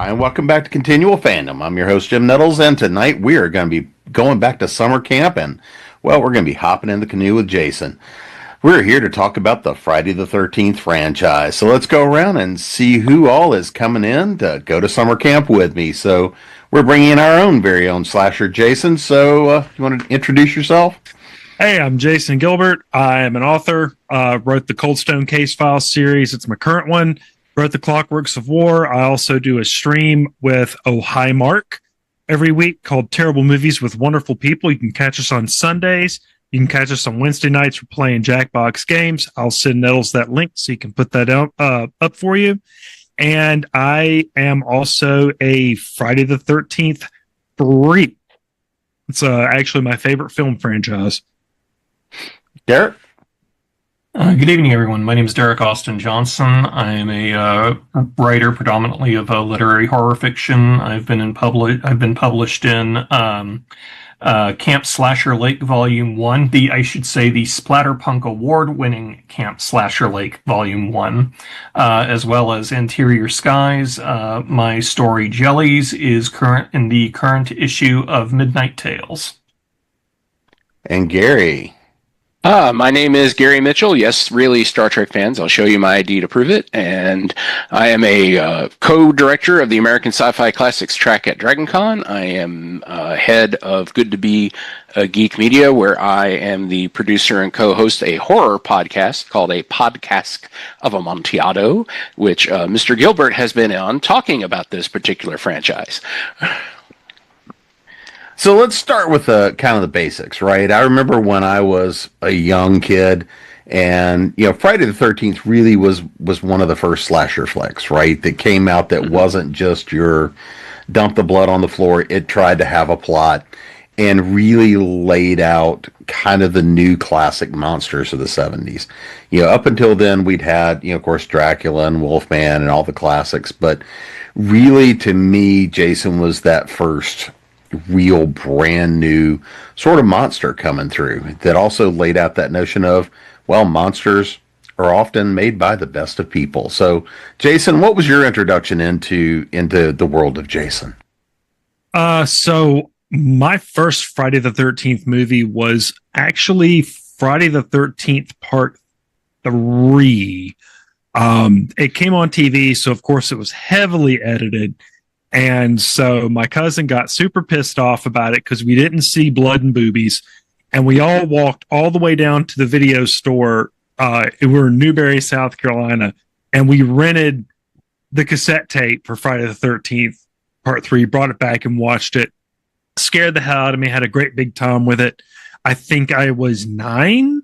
Hi, and welcome back to Continual Fandom. I'm your host, Jim Nettles, and tonight we are going to be going back to summer camp, and, well, we're going to be hopping in the canoe with Jason. We're here to talk about the Friday the 13th franchise, so let's go around and see who all is coming in to go to summer camp with me. So we're bringing in our own very own slasher, Jason, so you want to introduce yourself? Hey, I'm Jason Gilbert. I am an author, wrote the Cold Stone Case Files series. It's my current one. Wrote the Clockworks of War. I also do a stream with Oh Hi Mark every week called Terrible Movies with Wonderful People. You can catch us on Sundays. You can catch us on Wednesday nights for playing Jackbox games. I'll send Nettles that link so you can put that out, up for you. And I am also a Friday the 13th freak. It's actually my favorite film franchise. Derek? Good evening, everyone. My name is Derek Austin Johnson. I am a writer predominantly of literary horror fiction. I've been published in Camp Slasher Lake Volume 1. The Splatterpunk Award-winning Camp Slasher Lake Volume 1, as well as Interior Skies. My story Jellies is in the current issue of Midnight Tales. And Gary? My name is Gary Mitchell. Yes, really, Star Trek fans. I'll show you my ID to prove it. And I am a co-director of the American Sci-Fi Classics track at DragonCon. I am head of Good to Be Geek Media, where I am the producer and co-host a horror podcast called A Podcast of Amontillado, which Mr. Gilbert has been on talking about this particular franchise. So let's start with kind of the basics, right? I remember when I was a young kid, and Friday the 13th really was one of the first slasher flicks, right? That came out that wasn't just your dump the blood on the floor. It tried to have a plot and really laid out kind of the new classic monsters of the 70s. Up until then, we'd had, of course, Dracula and Wolfman and all the classics, but really, to me, Jason was that first real brand new sort of monster coming through that also laid out that notion of, well, monsters are often made by the best of people. So Jason, what was your introduction into the world of Jason? So my first Friday the 13th movie was actually Friday the 13th Part 3. It came on TV, so of course it was heavily edited. And so my cousin got super pissed off about it because we didn't see blood and boobies. And we all walked all the way down to the video store. We were in Newberry, South Carolina. And we rented the cassette tape for Friday the 13th, Part 3, brought it back and watched it. Scared the hell out of me, had a great big time with it. I think I was 9. I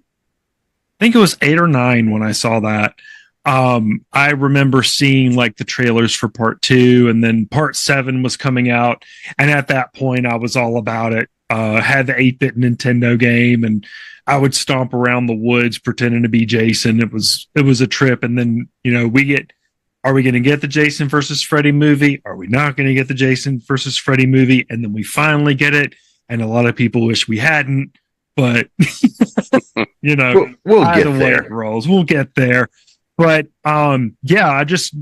think it was 8 or 9 when I saw that. I remember seeing like the trailers for Part 2, and then Part 7 was coming out, and at that point I was all about it. Had the 8-bit Nintendo game, and I would stomp around the woods pretending to be Jason. It was a trip. And then are we going to get the Jason versus Freddy movie? Are we not going to get the Jason versus Freddy movie? And then we finally get it, and a lot of people wish we hadn't, but we'll get there. It rolls. We'll get there. But I just,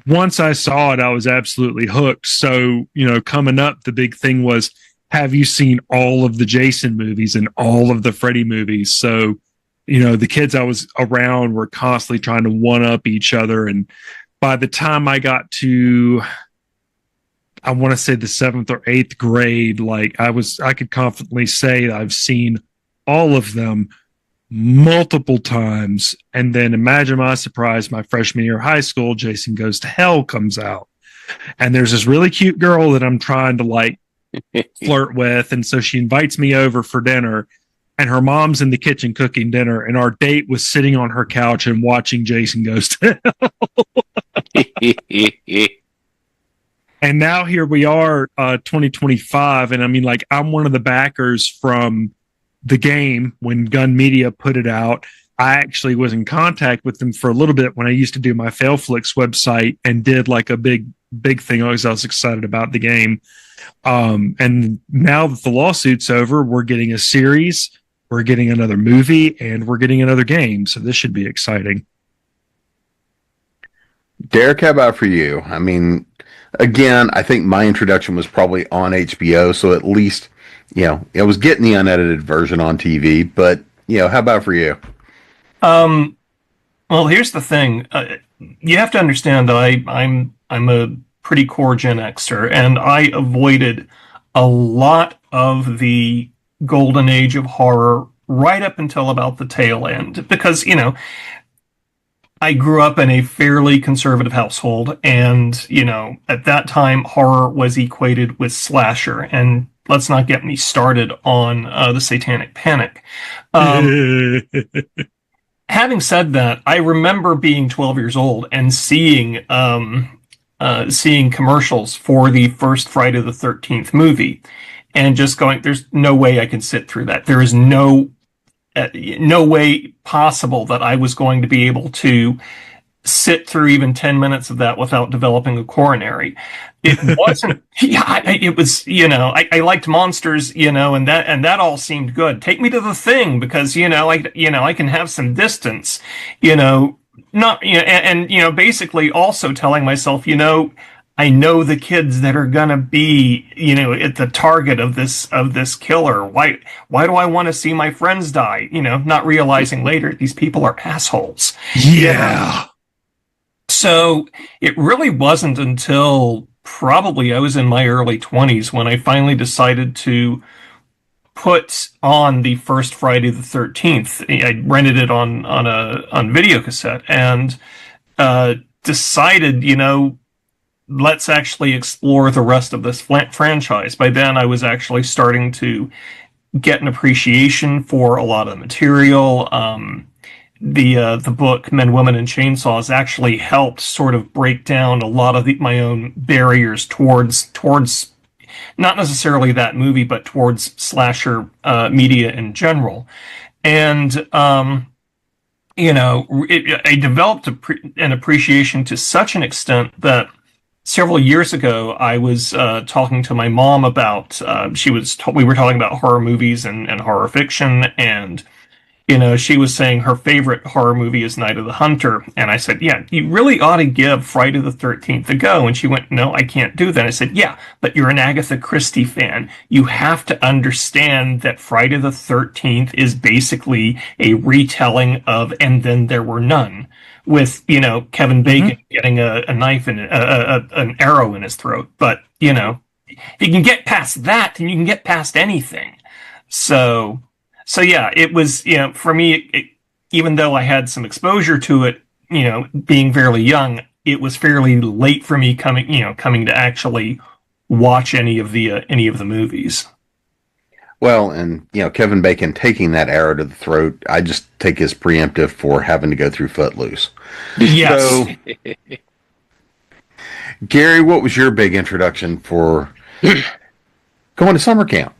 once I saw it, I was absolutely hooked. So, coming up, the big thing was, have you seen all of the Jason movies and all of the Freddy movies? So, the kids I was around were constantly trying to one up each other. And by the time I got to, I want to say the 7th or 8th grade, I could confidently say I've seen all of them multiple times. And then imagine my surprise, my freshman year of high school, Jason Goes to Hell comes out, and there's this really cute girl that I'm trying to flirt with, and so she invites me over for dinner, and her mom's in the kitchen cooking dinner, and our date was sitting on her couch and watching Jason Goes to Hell. And now here we are, 2025, and I mean, I'm one of the backers from the game when Gun Media put it out. I actually was in contact with them for a little bit when I used to do my Failflix website, and did a big thing. I was excited about the game. And now that the lawsuit's over, we're getting a series, we're getting another movie, and we're getting another game. So this should be exciting. Derek, how about for you? I mean, again, I think my introduction was probably on HBO, so at least, I was getting the unedited version on TV. But how about for you? Um, well, here's the thing. You have to understand that I'm a pretty core Gen Xer, and I avoided a lot of the golden age of horror right up until about the tail end because, I grew up in a fairly conservative household, and, at that time, horror was equated with slasher. And let's not get me started on the Satanic Panic. Having said that, I remember being 12 years old and seeing commercials for the first Friday the 13th movie, and just going, "There's no way I can sit through that. There is no way possible that I was going to be able to sit through even 10 minutes of that without developing a coronary." It wasn't, yeah, it was, I liked monsters, and that all seemed good. Take me to The Thing because, I can have some distance, not, basically also telling myself, I know the kids that are gonna be, at the target of this killer. Why do I want to see my friends die? Not realizing later these people are assholes. Yeah. So it really wasn't until probably I was in my early 20s when I finally decided to put on the first Friday the 13th. I rented it on video cassette and decided, let's actually explore the rest of this franchise. By then, I was actually starting to get an appreciation for a lot of the material. The book Men, Women, and Chainsaws actually helped sort of break down a lot of my own barriers towards not necessarily that movie, but towards slasher media in general. And I developed an appreciation to such an extent that several years ago, I was talking to my mom about. We were talking about horror movies and horror fiction, and she was saying her favorite horror movie is Night of the Hunter, and I said, "Yeah, you really ought to give Friday the 13th a go." And she went, "No, I can't do that." I said, "Yeah, but you're an Agatha Christie fan. You have to understand that Friday the 13th is basically a retelling of And Then There Were None." With Kevin Bacon getting a knife and an arrow in his throat, but if you can get past that, then you can get past anything. So yeah, it was for me. Even though I had some exposure to it, being fairly young, it was fairly late for me coming to actually watch any of the movies. Well, and Kevin Bacon taking that arrow to the throat, I just take his preemptive for having to go through Footloose. Yes. So, Gary, what was your big introduction for going to summer camp?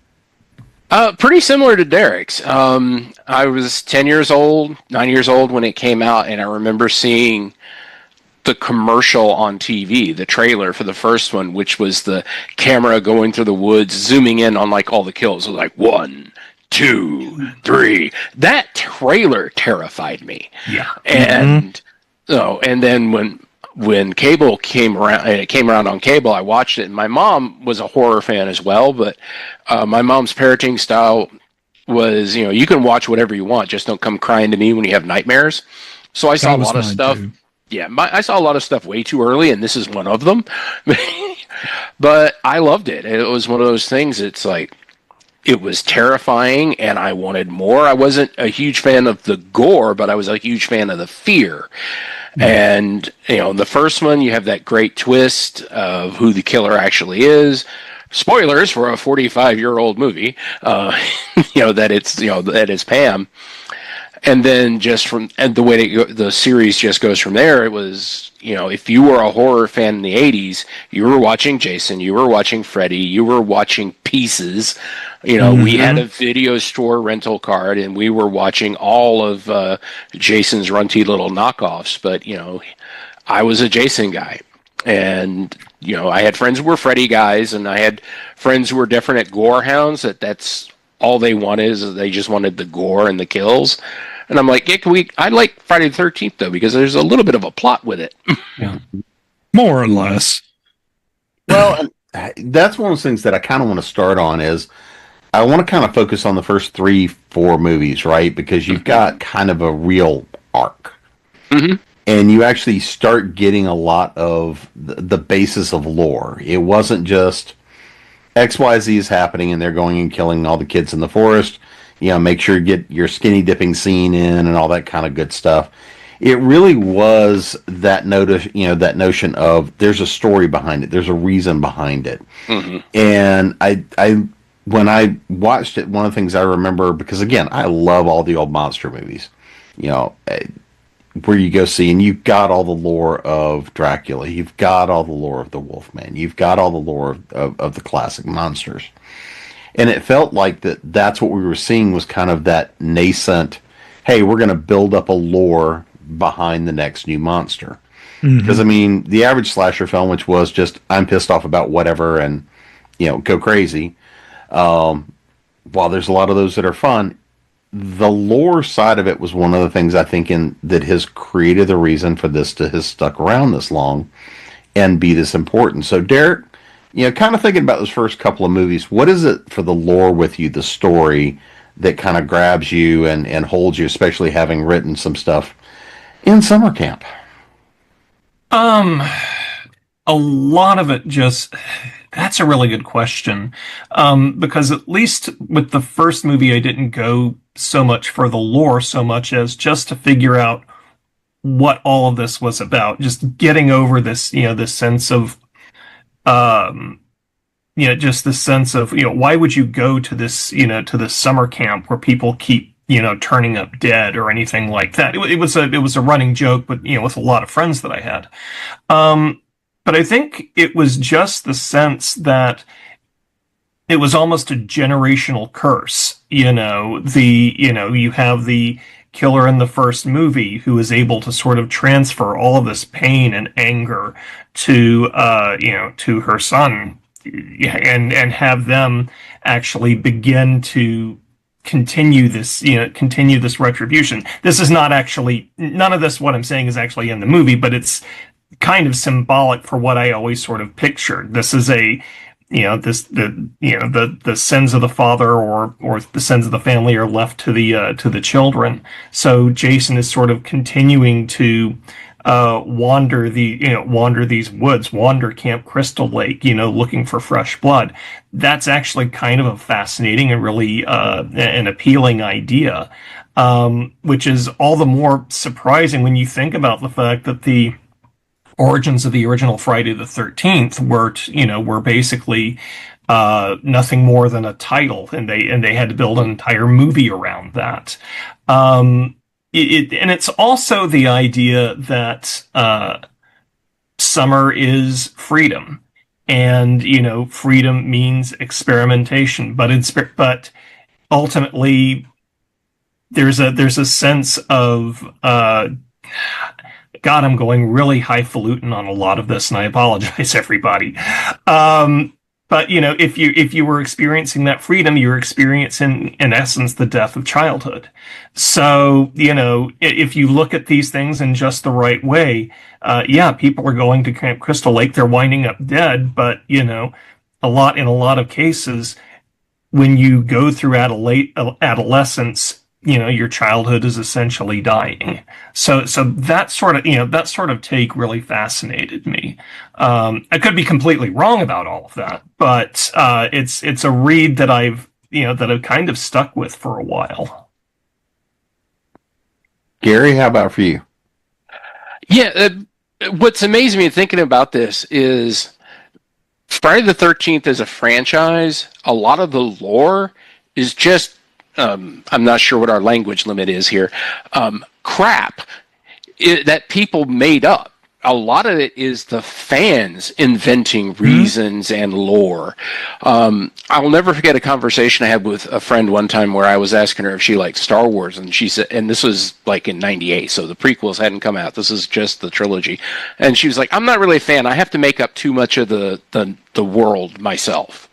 Pretty similar to Derek's. I was 9 years old when it came out, and I remember seeing the commercial on TV, the trailer for the first one, which was the camera going through the woods, zooming in on like all the kills. It was like 1, 2, 3. That trailer terrified me. Yeah. And and then when cable came around, and it came around on cable, I watched it. And my mom was a horror fan as well, but my mom's parenting style was, you can watch whatever you want, just don't come crying to me when you have nightmares. So I saw a lot of stuff. Too. Yeah, I saw a lot of stuff way too early, and this is one of them. But I loved it. It was one of those things. It's like, it was terrifying, and I wanted more. I wasn't a huge fan of the gore, but I was a huge fan of the fear. And, the first one, you have that great twist of who the killer actually is. Spoilers for a 45-year-old movie, that it's Pam. And then the way the series just goes from there, it was, if you were a horror fan in the 80s, you were watching Jason, you were watching Freddy, you were watching Pieces. We had a video store rental card, and we were watching all of Jason's runty little knockoffs. But, I was a Jason guy. And, I had friends who were Freddy guys, and I had friends who were definite gore hounds. That's all they wanted, is they just wanted the gore and the kills. And I'm like, yeah, I like Friday the 13th, though, because there's a little bit of a plot with it. Yeah. More or less. Well, and that's one of those things that I kind of want to start on is I want to kind of focus on the first 3, 4 movies, right? Because you've got kind of a real arc. Mm-hmm. And you actually start getting a lot of the basis of lore. It wasn't just XYZ is happening and they're going and killing all the kids in the forest. You know, make sure you get your skinny dipping scene in and all that kind of good stuff. It really was that that notion of there's a story behind it, there's a reason behind it. Mm-hmm. And I when I watched it, one of the things I remember, because again, I love all the old monster movies, you know, where you go see, and you've got all the lore of Dracula, you've got all the lore of the Wolfman, you've got all the lore of the classic monsters. And it felt like that's what we were seeing was kind of that nascent, hey, we're going to build up a lore behind the next new monster. Because, I mean, the average slasher film, which was just, I'm pissed off about whatever and, go crazy. While there's a lot of those that are fun, the lore side of it was one of the things I think that has created the reason for this to has stuck around this long and be this important. So, Derek, kind of thinking about those first couple of movies, what is it for the lore with you, the story that kind of grabs you and holds you, especially having written some stuff in summer camp? A lot of it that's a really good question. Because at least with the first movie, I didn't go so much for the lore so much as just to figure out what all of this was about. Just getting over this, this sense of, just the sense of, why would you go to this, to this summer camp where people keep, turning up dead or anything like that. It was a running joke, but, with a lot of friends that I had. But I think it was just the sense that it was almost a generational curse. You have the killer in the first movie who is able to sort of transfer all of this pain and anger to her son, and have them actually begin to continue this retribution. This is not actually, none of this, what I'm saying, is actually in the movie, but it's kind of symbolic for what I always sort of pictured. This is the sins of the father or the sins of the family are left to the children. So Jason is sort of continuing to wander these woods, wander Camp Crystal Lake, looking for fresh blood. That's actually kind of a fascinating and really an appealing idea, which is all the more surprising when you think about the fact that the origins of the original Friday the 13th were basically nothing more than a title, and they had to build an entire movie around that. And it's also the idea that summer is freedom, and freedom means experimentation, but ultimately there's a sense of God, I'm going really highfalutin on a lot of this, and I apologize, everybody. But if you were experiencing that freedom, you were experiencing, in essence, the death of childhood. So, if you look at these things in just the right way, people are going to Camp Crystal Lake, they're winding up dead, but in a lot of cases, when you go through adolescence, your childhood is essentially dying. So that sort of take really fascinated me. I could be completely wrong about all of that, but it's a read that I've kind of stuck with for a while. Gary, how about for you? Yeah, what's amazing me thinking about this is Friday the 13th as a franchise, a lot of the lore is just I'm not sure what our language limit is here, crap that people made up. A lot of it is the fans inventing reasons and lore. I'll never forget a conversation I had with a friend one time where I was asking her if she liked Star Wars, and she said, and this was like in '98, so the prequels hadn't come out. This is just the trilogy. And she was like, I'm not really a fan. I have to make up too much of the world myself.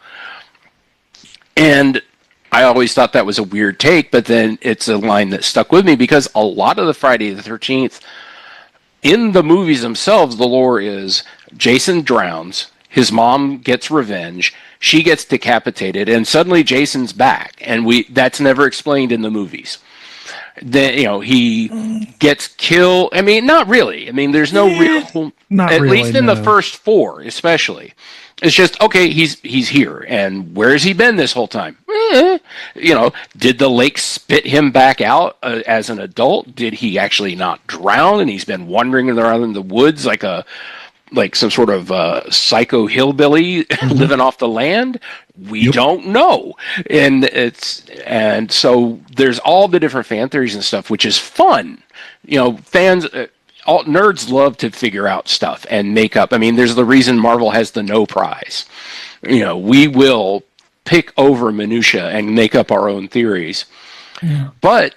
And I always thought that was a weird take, but then it's a line that stuck with me because a lot of the Friday the 13th, in the movies themselves, the lore is Jason drowns, His mom gets revenge. She gets decapitated, and suddenly Jason's back, and that's never explained in the movies. Then he gets killed. I mean, not really. I mean, there's no real. Not at really, least in no. the first 4, especially. It's just okay. He's here, and where has he been this whole time? Did the lake spit him back out as an adult? Did he actually not drown, and he's been wandering around in the woods like some sort of psycho hillbilly living off the land? We don't know. And so there's all the different fan theories and stuff, which is fun. Fans, all nerds love to figure out stuff and make up. I mean, there's the reason Marvel has the no prize. We will pick over minutia and make up our own theories. Yeah. But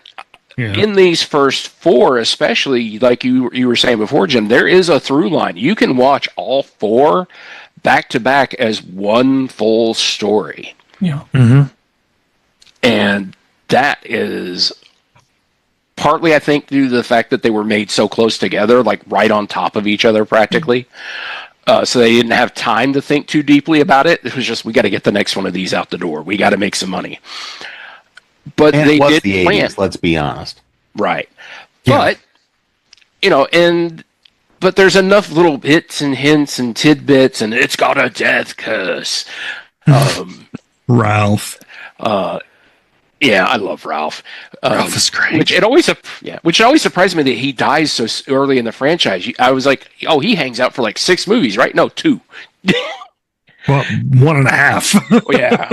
in these first 4, especially like you were saying before, Jim, there is a through line. You can watch all 4 back to back as one full story. Yeah. Mm-hmm. And that is partly, I think, due to the fact that they were made so close together, like right on top of each other practically. So they didn't have time to think too deeply about it. It was just, we got to get the next one of these out the door. We got to make some money. But and they it was did the plan. 80s, let's be honest. Right. Yeah. But there's enough little bits and hints and tidbits, and it's got a death curse. Ralph. Yeah, I love Ralph. Ralph is great. Which it always surprised me that he dies so early in the franchise. I was like, oh, he hangs out for like 6 movies, right? No, 2. Well, 1.5. Yeah.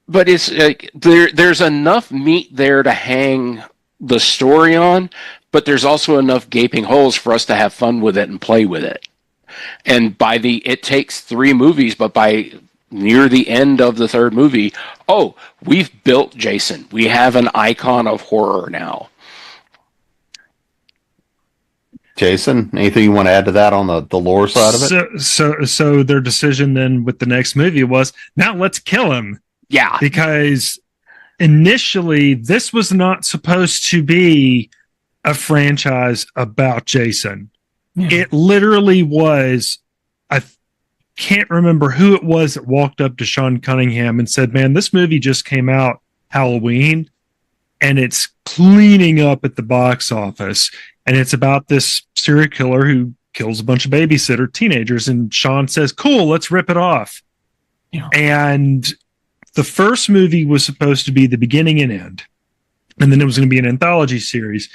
But it's like there's enough meat there to hang the story on, but there's also enough gaping holes for us to have fun with it and play with it. And it takes 3 movies, but by near the end of the 3rd movie, we've built Jason. We have an icon of horror now. Jason, anything you want to add to that on the lore side of it? So their decision then with the next movie was, now let's kill him. Yeah. Because initially this was not supposed to be a franchise about Jason. Yeah. It literally was, I can't remember who it was that walked up to Sean Cunningham and said, man, this movie just came out Halloween and it's cleaning up at the box office. And it's about this serial killer who kills a bunch of babysitter teenagers. And Sean says, cool, let's rip it off. Yeah. And the first movie was supposed to be the beginning and end. And then it was going to be an anthology series.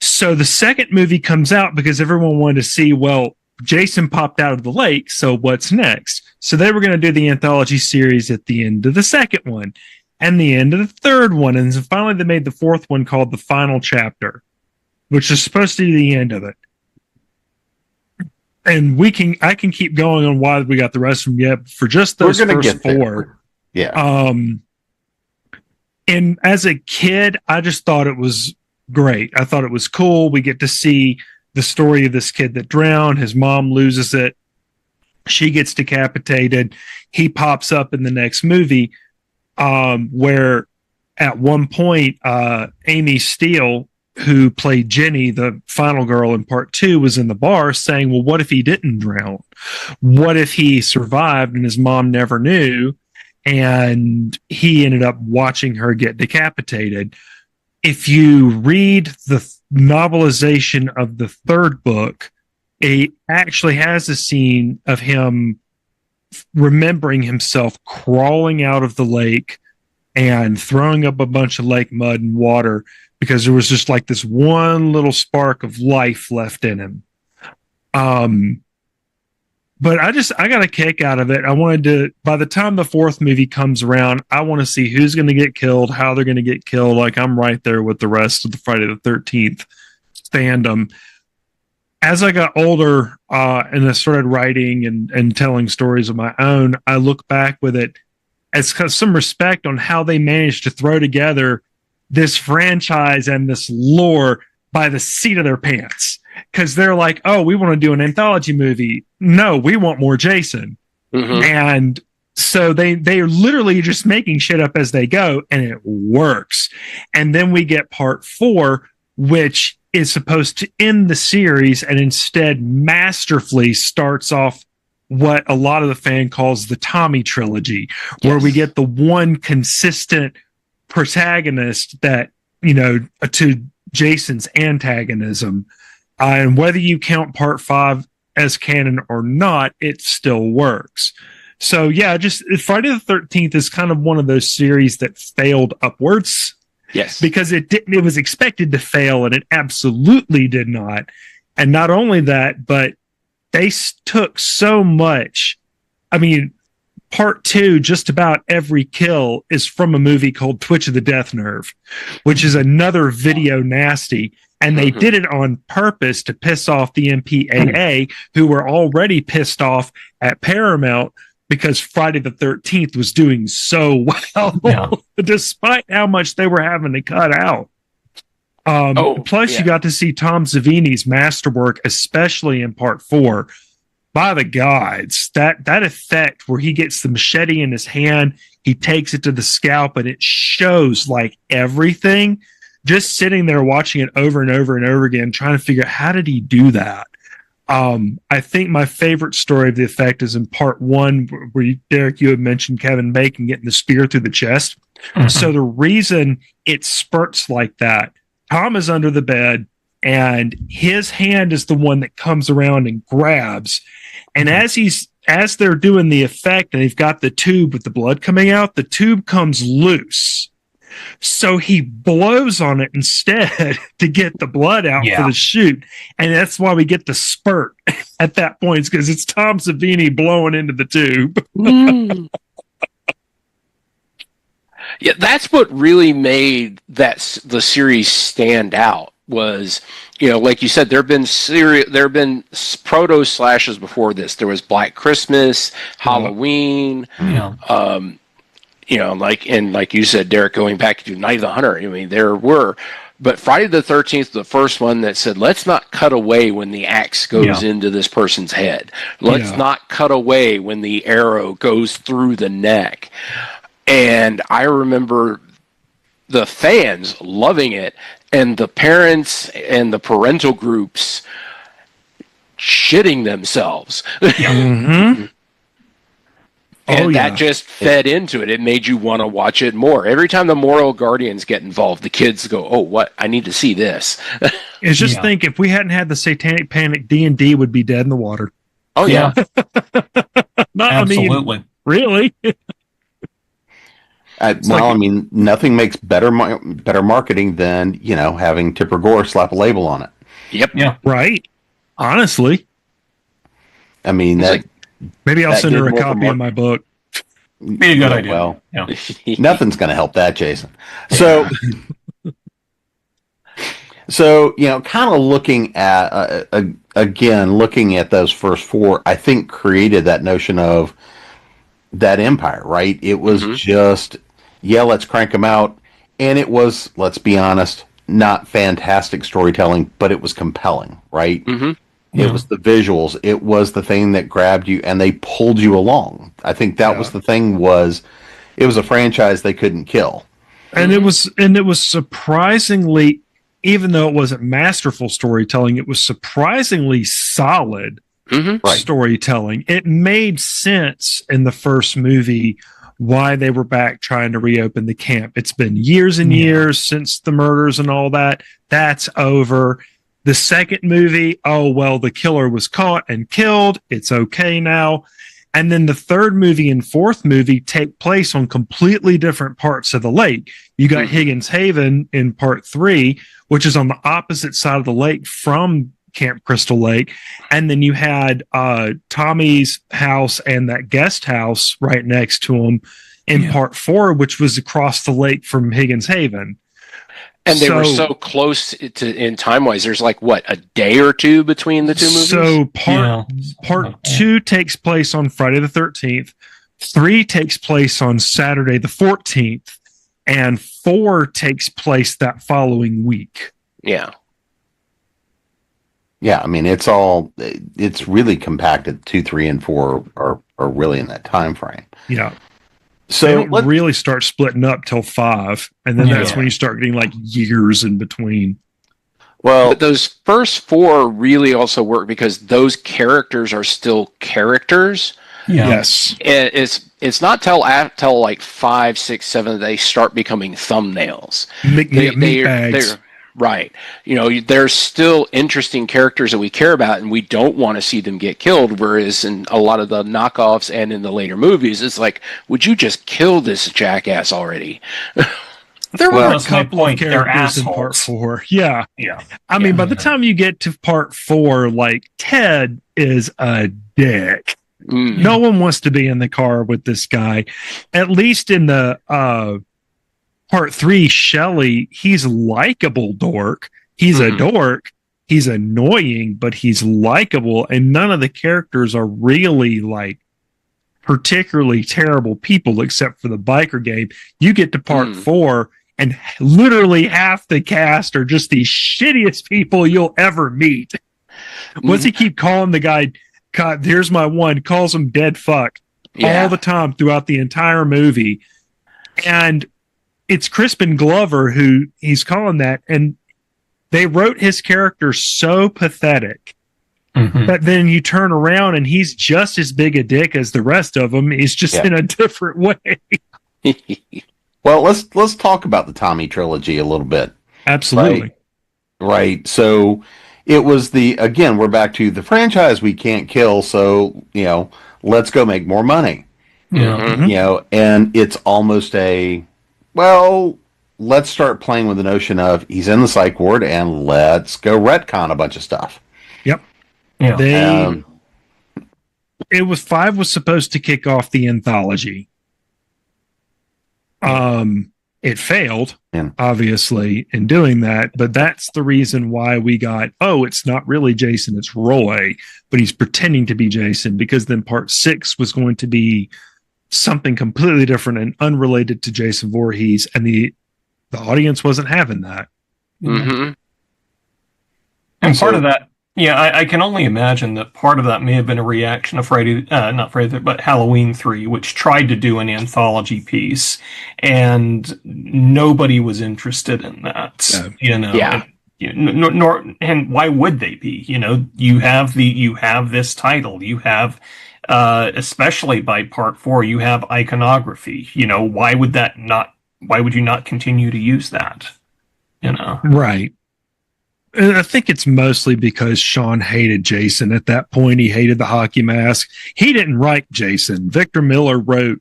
So the second movie comes out because everyone wanted to see, well, Jason popped out of the lake, so what's next? So they were going to do the anthology series at the end of the second one and the end of the third one. And so finally they made the 4th one called The Final Chapter, which is supposed to be the end of it. And I can keep going on why we got the rest of them yet. For just those first 4. Yeah. And as a kid, I just thought it was great. I thought it was cool. We get to see the story of this kid that drowned. His mom loses it. She gets decapitated. He pops up in the next movie, where at one point, Amy Steele, who played Jenny, the final girl in part 2, was in the bar saying, well, what if he didn't drown? What if he survived and his mom never knew? And he ended up watching her get decapitated. If you read the novelization of the 3rd book, it actually has a scene of him remembering himself crawling out of the lake and throwing up a bunch of lake mud and water because there was just like this one little spark of life left in him. But I got a kick out of it. I wanted to, by the time the 4th movie comes around, I want to see who's going to get killed, how they're going to get killed. Like, I'm right there with the rest of the Friday the 13th fandom. As I got older and I started writing and telling stories of my own, I look back with it as some respect on how they managed to throw together this franchise and this lore by the seat of their pants. Because they're like, oh, we want to do an anthology movie. No, we want more Jason. Mm-hmm. And so they're literally just making shit up as they go, and it works. And then we get part 4, which is supposed to end the series and instead masterfully starts off what a lot of the fan calls the Tommy trilogy, where we get the one consistent protagonist that, to Jason's antagonism. And whether you count part 5 as canon or not, it still works. So yeah, just Friday the 13th is kind of one of those series that failed upwards. Yes. Because it was expected to fail, and it absolutely did not. And not only that, but they took so much. I mean, part 2, just about every kill is from a movie called Twitch of the Death Nerve, which is another video nasty. And they did it on purpose to piss off the MPAA, who were already pissed off at Paramount because Friday the 13th was doing so well, despite how much they were having to cut out. Plus, you got to see Tom Savini's masterwork, especially in part 4. By the gods, that effect where he gets the machete in his hand, he takes it to the scalp, and it shows like everything. Just sitting there watching it over and over and over again, trying to figure out how did he do that. I think my favorite story of the effect is in part 1, where Derek, you had mentioned Kevin Bacon getting the spear through the chest. So the reason it spurts like that, Tom is under the bed, and his hand is the one that comes around and grabs. And as they're doing the effect, and they've got the tube with the blood coming out, the tube comes loose. So he blows on it instead to get the blood out for the shoot. And that's why we get the spurt at that point, because it's Tom Savini blowing into the tube. Yeah, that's what really made the series stand out. Was, like you said, there have been proto slashes before this. There was Black Christmas, Halloween, like you said, Derek, going back to Night of the Hunter. I mean, there were, but Friday the 13th, the first one that said, let's not cut away when the axe goes into this person's head. Let's not cut away when the arrow goes through the neck. And I remember the fans loving it, and the parents and the parental groups shitting themselves. And that just fed into it. It made you want to watch it more. Every time the moral guardians get involved, the kids go, "Oh, what? I need to see this." It's just think if we hadn't had the Satanic Panic, D&D would be dead in the water. Oh yeah, absolutely. I mean, really. Nothing makes better marketing than having Tipper Gore slap a label on it. Yep. Yeah. Right. Honestly, I mean that. Maybe I'll send her a copy of my book. Be a good idea. Well, nothing's going to help that, Jason. So, kind of looking at looking at those first 4, I think created that notion of that empire. Right? It was just, let's crank them out, and it was, let's be honest, not fantastic storytelling, but it was compelling. Right? It was the visuals. It was the thing that grabbed you and they pulled you along. I think that was the thing. It was a franchise they couldn't kill. And it was surprisingly, even though it wasn't masterful storytelling, it was surprisingly solid storytelling. It made sense in the first movie why they were back trying to reopen the camp. It's been years and years since the murders and all that. That's over. The second movie, the killer was caught and killed. It's okay now. And then the third movie and fourth movie take place on completely different parts of the lake. You got Higgins Haven in part 3, which is on the opposite side of the lake from Camp Crystal Lake. And then you had Tommy's house and that guest house right next to him in part 4, which was across the lake from Higgins Haven. And they were so close in time-wise. There's a day or two between the two movies? So part 2 takes place on Friday the 13th. 3 takes place on Saturday the 14th. And 4 takes place that following week. Yeah. Yeah, I mean, it's really compacted. 2, 3, and 4 are really in that time frame. Yeah. So they don't really start splitting up till 5, and then that's when you start getting years in between. Well, But those first four really also work because those characters are still characters. Yeah. Yes. It's not till like 5, 6, 7 that they start becoming thumbnails. Meat bags. They're right. You know, there's still interesting characters that we care about, and we don't want to see them get killed. Whereas in a lot of the knockoffs and in the later movies, it's like, would you just kill this jackass already? There were a that's my couple of point. They're characters in part assholes. 4. Yeah. Yeah. I mean, by the Yeah. time you get to part 4, like, Ted is a dick. Mm. No one wants to be in the car with this guy. At least in the part 3, Shelley, he's likable dork. He's a dork. He's annoying, but he's likable. And none of the characters are really like particularly terrible people except for the biker game. You get to part 4 and literally half the cast are just the shittiest people you'll ever meet. What's he keep calling the guy? God, there's my one, calls him dead fuck all the time throughout the entire movie. And it's Crispin Glover who he's calling that. And they wrote his character so pathetic that then you turn around and he's just as big a dick as the rest of them. He's just in a different way. well, let's talk about the Tommy trilogy a little bit. Absolutely. Right. So it was again, we're back to the franchise we can't kill, so, you know, let's go make more money. Yeah. You know, and it's almost let's start playing with the notion of he's in the psych ward and let's go retcon a bunch of stuff. Yep. Yeah. It was 5 was supposed to kick off the anthology. It failed, obviously, in doing that, but that's the reason why we got, it's not really Jason, it's Roy, but he's pretending to be Jason, because then part 6 was going to be something completely different and unrelated to Jason Voorhees, and the audience wasn't having that. Mm-hmm. And part of that, I can only imagine that part of that may have been a reaction of not Friday, but Halloween 3, which tried to do an anthology piece, and nobody was interested in that. You know, and why would they be? You know, you have this title, you have, especially by part 4, you have iconography. You know, why would you not continue to use that? You know, right. And I think it's mostly because Sean hated Jason at that point. He hated the hockey mask. He didn't write Jason. Victor Miller wrote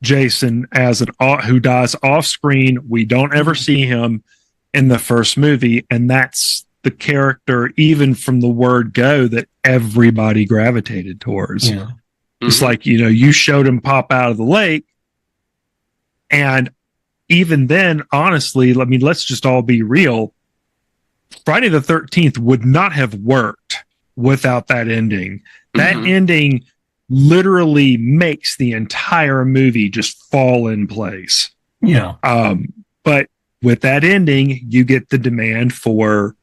Jason as who dies off screen. We don't ever see him in the first movie. And that's the character, even from the word go, that everybody gravitated towards. Yeah. It's like, you know, you showed him pop out of the lake. And even then, honestly, I mean, let's just all be real. Friday the 13th would not have worked without that ending. That ending literally makes the entire movie just fall in place. Yeah. But with that ending, you get the demand for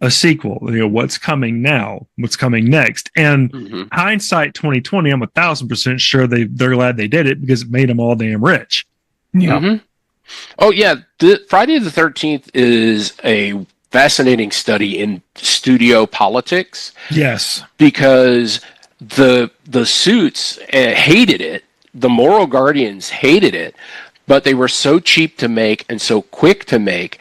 a sequel. You know, what's coming now? What's coming next? And hindsight 2020, I'm 1,000% sure they're glad they did it because it made them all damn rich. Yeah. Oh yeah, Friday the 13th is a fascinating study in studio politics. Yes, because the suits hated it, the moral guardians hated it, but they were so cheap to make and so quick to make,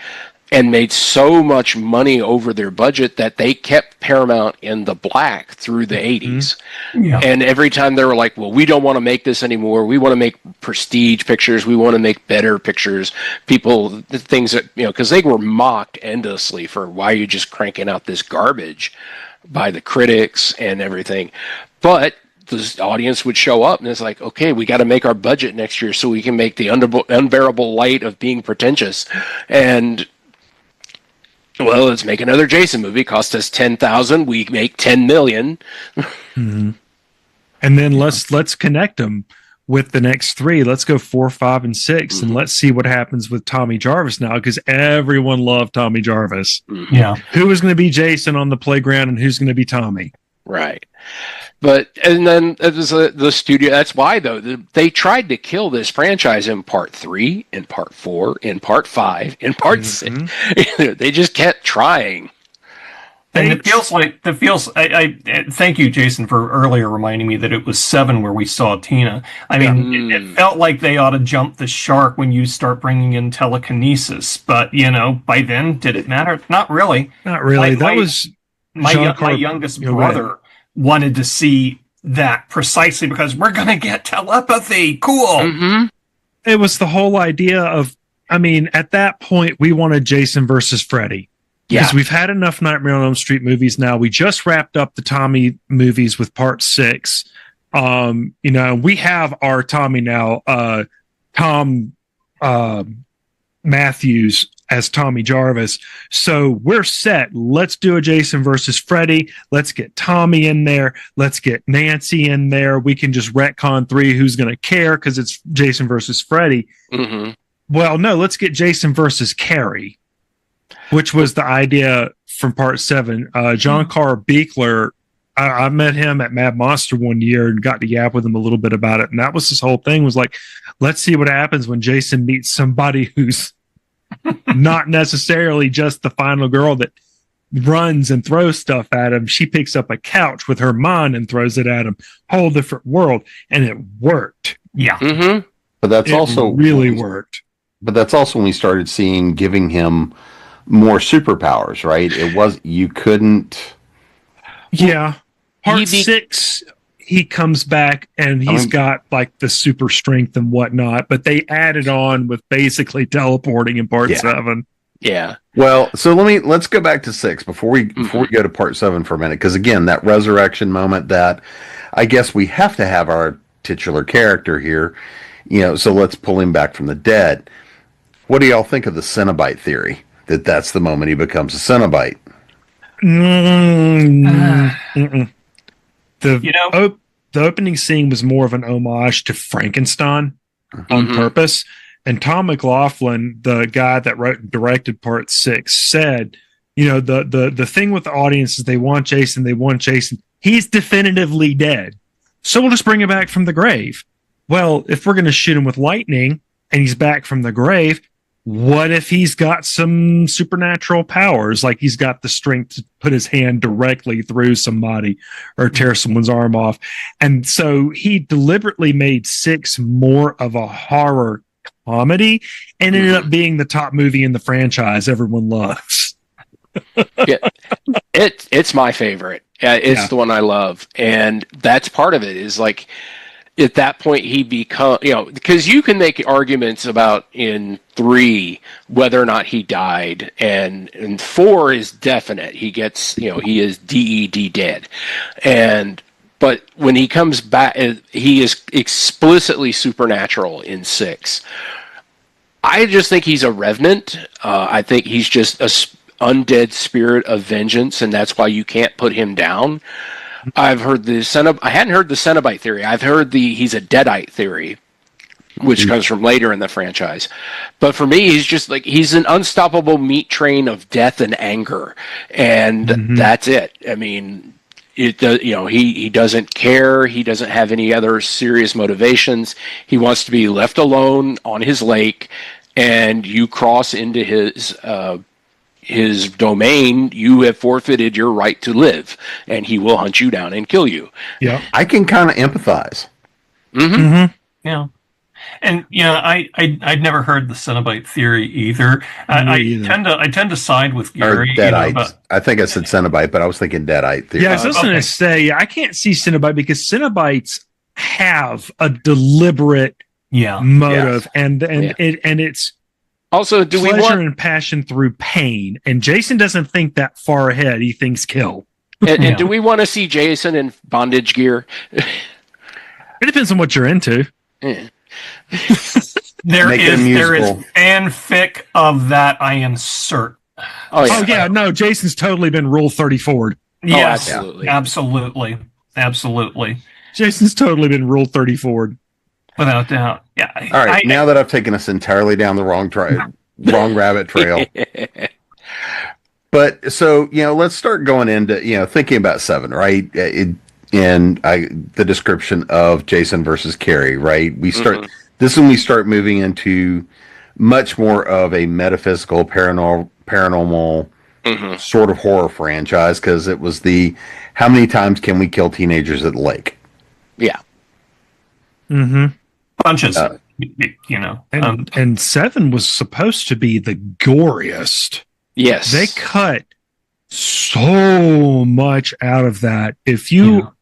and made so much money over their budget that they kept Paramount in the black through the 80s. Yeah. And every time they were like, well, we don't want to make this anymore. We want to make prestige pictures. We want to make better pictures. Things that, you know, because they were mocked endlessly for why you're just cranking out this garbage by the critics and everything. But the audience would show up and it's like, okay, we got to make our budget next year so we can make the unbearable light of being pretentious. And well, let's make another Jason movie. Cost us $10,000. We make $10 million. And then let's connect them with the next 3. Let's go 4, 5, and 6, and let's see what happens with Tommy Jarvis now, because everyone loved Tommy Jarvis. Yeah. Who was going to be Jason on the playground, and who's going to be Tommy? Right. And then it was the studio. That's why, though, they tried to kill this franchise in part 3, in part 4, in part 5, in part 6. They just kept trying. And it feels like I thank you, Jason, for earlier reminding me that it was 7 where we saw Tina. I mean, it felt like they ought to jump the shark when you start bringing in telekinesis. But by then, did it matter? Not really. Not really. My youngest brother wanted to see that precisely because we're going to get telepathy. Cool. Mm-hmm. It was the whole idea of, I mean, at that point, we wanted Jason versus Freddy. Because we've had enough Nightmare on Elm Street movies now. We just wrapped up the Tommy movies with part 6. We have our Tommy now, Tom Matthews as Tommy Jarvis. So we're set. Let's do a Jason versus Freddy. Let's get Tommy in there. Let's get Nancy in there. We can just retcon 3. Who's going to care? Because it's Jason versus Freddy. Mm-hmm. Well, no, let's get Jason versus Carrie, which was the idea from part 7. John Carr Beekler, I met him at Mad Monster one year and got to yap with him a little bit about it. And that was his whole thing, was like, let's see what happens when Jason meets somebody who's not necessarily just the final girl that runs and throws stuff at him. She picks up a couch with her mind and throws it at him. Whole different world. And it worked. Yeah. Mm-hmm. But that's also really worked. But that's also when we started giving him more superpowers, right? It was, you couldn't. Yeah. Part 6, he comes back and he's got like the super strength and whatnot, but they added on with basically teleporting in part 7. Yeah. Well, so let's go back to 6 before we go to part 7 for a minute. Because again, that resurrection moment, that I guess we have to have our titular character here, so let's pull him back from the dead. What do y'all think of the Cenobite theory? That's the moment he becomes a Cenobite. The opening scene was more of an homage to Frankenstein on purpose. And Tom McLaughlin, the guy that wrote and directed part 6, said, the thing with the audience is they want Jason. He's definitively dead. So we'll just bring him back from the grave. Well, if we're going to shoot him with lightning and he's back from the grave, what if he's got some supernatural powers, like he's got the strength to put his hand directly through somebody or tear someone's arm off? And so he deliberately made 6 more of a horror comedy and ended up being the top movie in the franchise everyone loves. It's my favorite. It's the one I love. And that's part of it, is like, at that point he becomes, because you can make arguments about in 3 whether or not he died, and 4 is definite. He gets, he is DED dead. But when he comes back, he is explicitly supernatural in 6. I just think he's a revenant. I think he's just a undead spirit of vengeance, and that's why you can't put him down. I've heard I hadn't heard the Cenobite theory. I've heard he's a Deadite theory, which comes from later in the franchise. But for me, he's an unstoppable meat train of death and anger, and that's it. I mean, he doesn't care. He doesn't have any other serious motivations. He wants to be left alone on his lake, and you cross into his domain, you have forfeited your right to live, and he will hunt you down and kill you. Yeah, I can kind of empathize. Yeah, and I'd never heard the Cenobite theory either. I tend to side with Gary. Or Deadites. I think I said Cenobite, but I was thinking Deadite theory. Yeah, I was just going to say, I can't see Cenobite because Cenobites have a deliberate motive, and it's also, do we pleasure and passion through pain? And Jason doesn't think that far ahead. He thinks kill. And do we want to see Jason in bondage gear? It depends on what you're into. Yeah. There is fanfic of that, I insert. Oh yeah, no, Jason's totally been Rule 34'd. Yes, absolutely. Absolutely. Jason's totally been Rule 34'd. Without doubt. Yeah. All right. Now that I've taken us entirely down the wrong rabbit trail. But so, let's start going into, thinking about 7, right? The description of Jason versus Carrie, right? We start, this is when we start moving into much more of a metaphysical, paranormal sort of horror franchise, because it was the how many times can we kill teenagers at the lake? Yeah. Mm-hmm. Bunches, And 7 was supposed to be the goriest. Yes. They cut so much out of that. If you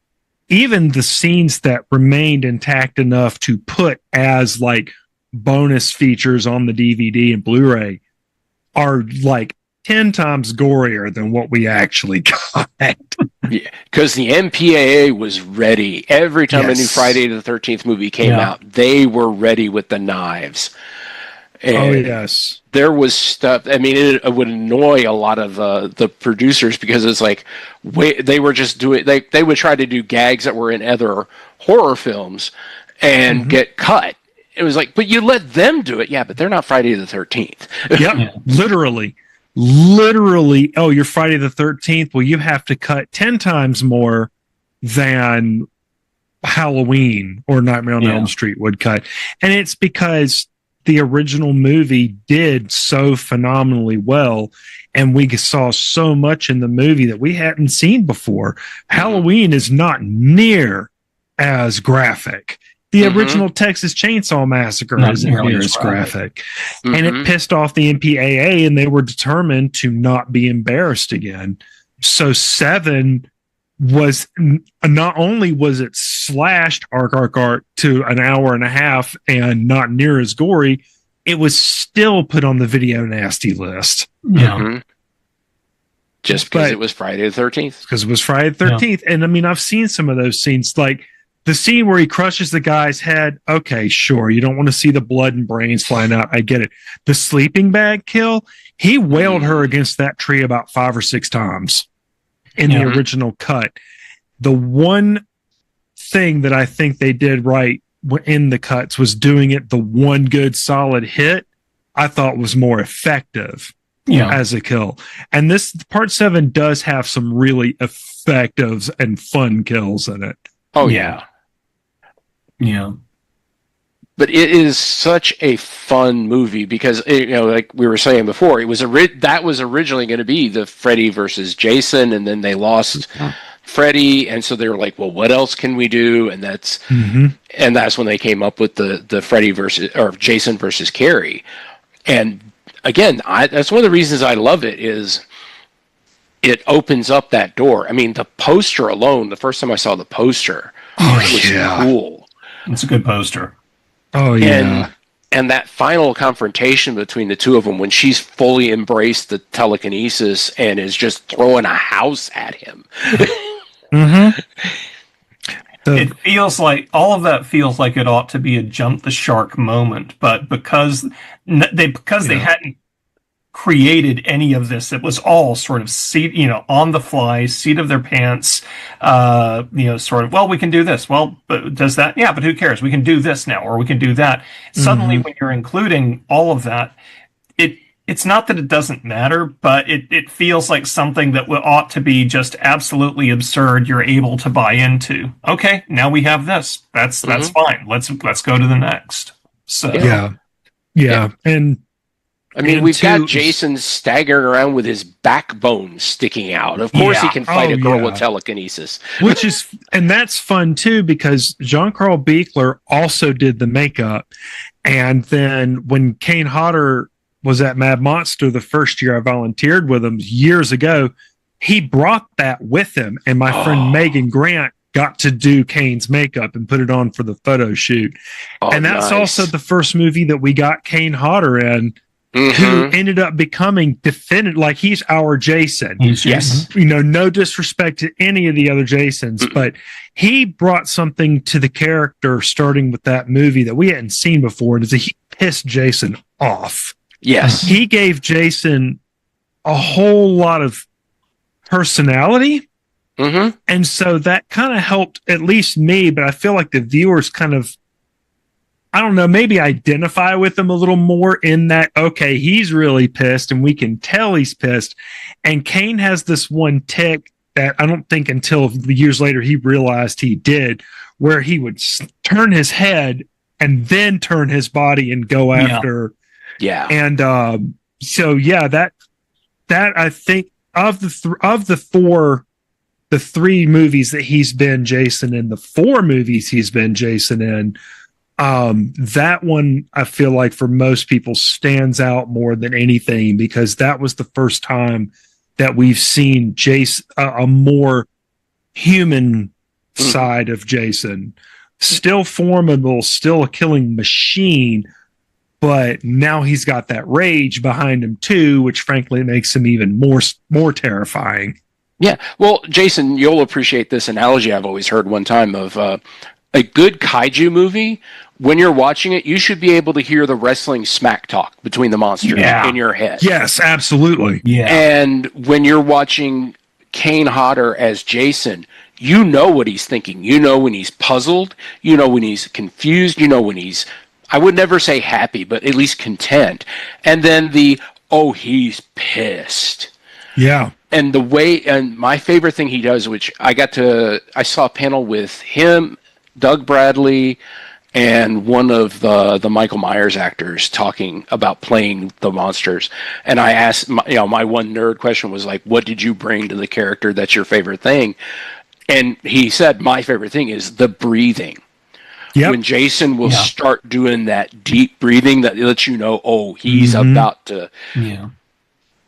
even the scenes that remained intact enough to put as like bonus features on the DVD and Blu-ray are like 10 times gorier than what we actually got. Yeah, because the MPAA was ready. Every time a new Friday the 13th movie came out, they were ready with the knives. And yes. There was stuff. I mean, it would annoy a lot of the producers because it's like they were just doing. They would try to do gags that were in other horror films and get cut. It was like, but you let them do it, but they're not Friday the 13th. Yep, literally. Oh, you're Friday the 13th. Well, you have to cut 10 times more than Halloween or Nightmare on Elm Street would cut, and it's because the original movie did so phenomenally well, and we saw so much in the movie that we hadn't seen before. Halloween is not near as graphic. The original Texas Chainsaw Massacre isn't near as graphic. And it pissed off the MPAA, and they were determined to not be embarrassed again. So 7 was not only was it slashed arc to an hour and a half and not near as gory, it was still put on the video nasty list. Just because it was Friday the 13th. Because it was Friday the 13th. And I mean, I've seen some of those scenes, like the scene where he crushes the guy's head. Okay, sure. You don't want to see the blood and brains flying out. I get it. The sleeping bag kill, he wailed her against that tree about 5 or 6 times in the original cut. The one thing that I think they did right in the cuts was doing it the one good solid hit. I thought was more effective as a kill. And this part 7 does have some really effective and fun kills in it. Oh yeah. Yeah. But it is such a fun movie because like we were saying before, it was that was originally going to be the Freddy versus Jason, and then they lost Freddy, and so they were like, "Well, what else can we do?" And that's when they came up with the Freddy versus or Jason versus Carrie. And again, that's one of the reasons I love it is it opens up that door. I mean, the poster alone. The first time I saw the poster, was cool. It's a good poster. Oh yeah. And that final confrontation between the two of them when she's fully embraced the telekinesis and is just throwing a house at him. It feels like all of that feels like it ought to be a jump the shark moment, but because they hadn't created any of this, it was all sort of on the fly, seat of their pants, sort of, well, we can do this. Well, but does that? Yeah, but who cares? We can do this now, or we can do that. Suddenly, when you're including all of that, it's not that it doesn't matter, but it feels like something that ought to be just absolutely absurd. You're able to buy into. Okay, now we have this. That's fine. Let's go to the next. So yeah. And I mean, we've got Jason staggering around with his backbone sticking out. Of course, he can fight a girl with telekinesis. And that's fun too, because Jean-Carl Buechler also did the makeup. And then when Kane Hodder was at Mad Monster the first year I volunteered with him years ago, he brought that with him. And my friend Megan Grant got to do Kane's makeup and put it on for the photo shoot. And that's also the first movie that we got Kane Hodder in. Who ended up becoming definitive, like he's our Jason. Yes. No disrespect to any of the other Jasons, but he brought something to the character starting with that movie that we hadn't seen before. Is that he pissed Jason off. Yes. He gave Jason a whole lot of personality. And so that kind of helped at least me, but I feel like the viewers kind of, I don't know, maybe identify with him a little more in that, okay, he's really pissed and we can tell he's pissed. And Kane has this one tick that I don't think until years later he realized he did, where he would turn his head and then turn his body and go after. Yeah. And that I think of the three movies that he's been Jason in, the four movies he's been Jason in, that one I feel like for most people stands out more than anything, because that was the first time that we've seen Jason, a more human side of Jason. Still formidable, still a killing machine, but now he's got that rage behind him too, which frankly makes him even more terrifying. Yeah, well, Jason, you'll appreciate this analogy I've always heard one time of a good kaiju movie. When you're watching it, you should be able to hear the wrestling smack talk between the monsters in your head. Yes, absolutely. Yeah. And when you're watching Kane Hodder as Jason, you know what he's thinking. You know when he's puzzled. You know when he's confused. You know when he's, I would never say happy, but at least content. And then he's pissed. Yeah. And the way, and my favorite thing he does, which I saw a panel with him, Doug Bradley, and one of the Michael Myers actors talking about playing the monsters. And I asked, my one nerd question was like, what did you bring to the character that's your favorite thing? And he said, my favorite thing is the breathing. Yep. When Jason will start doing that deep breathing that lets you know, he's about to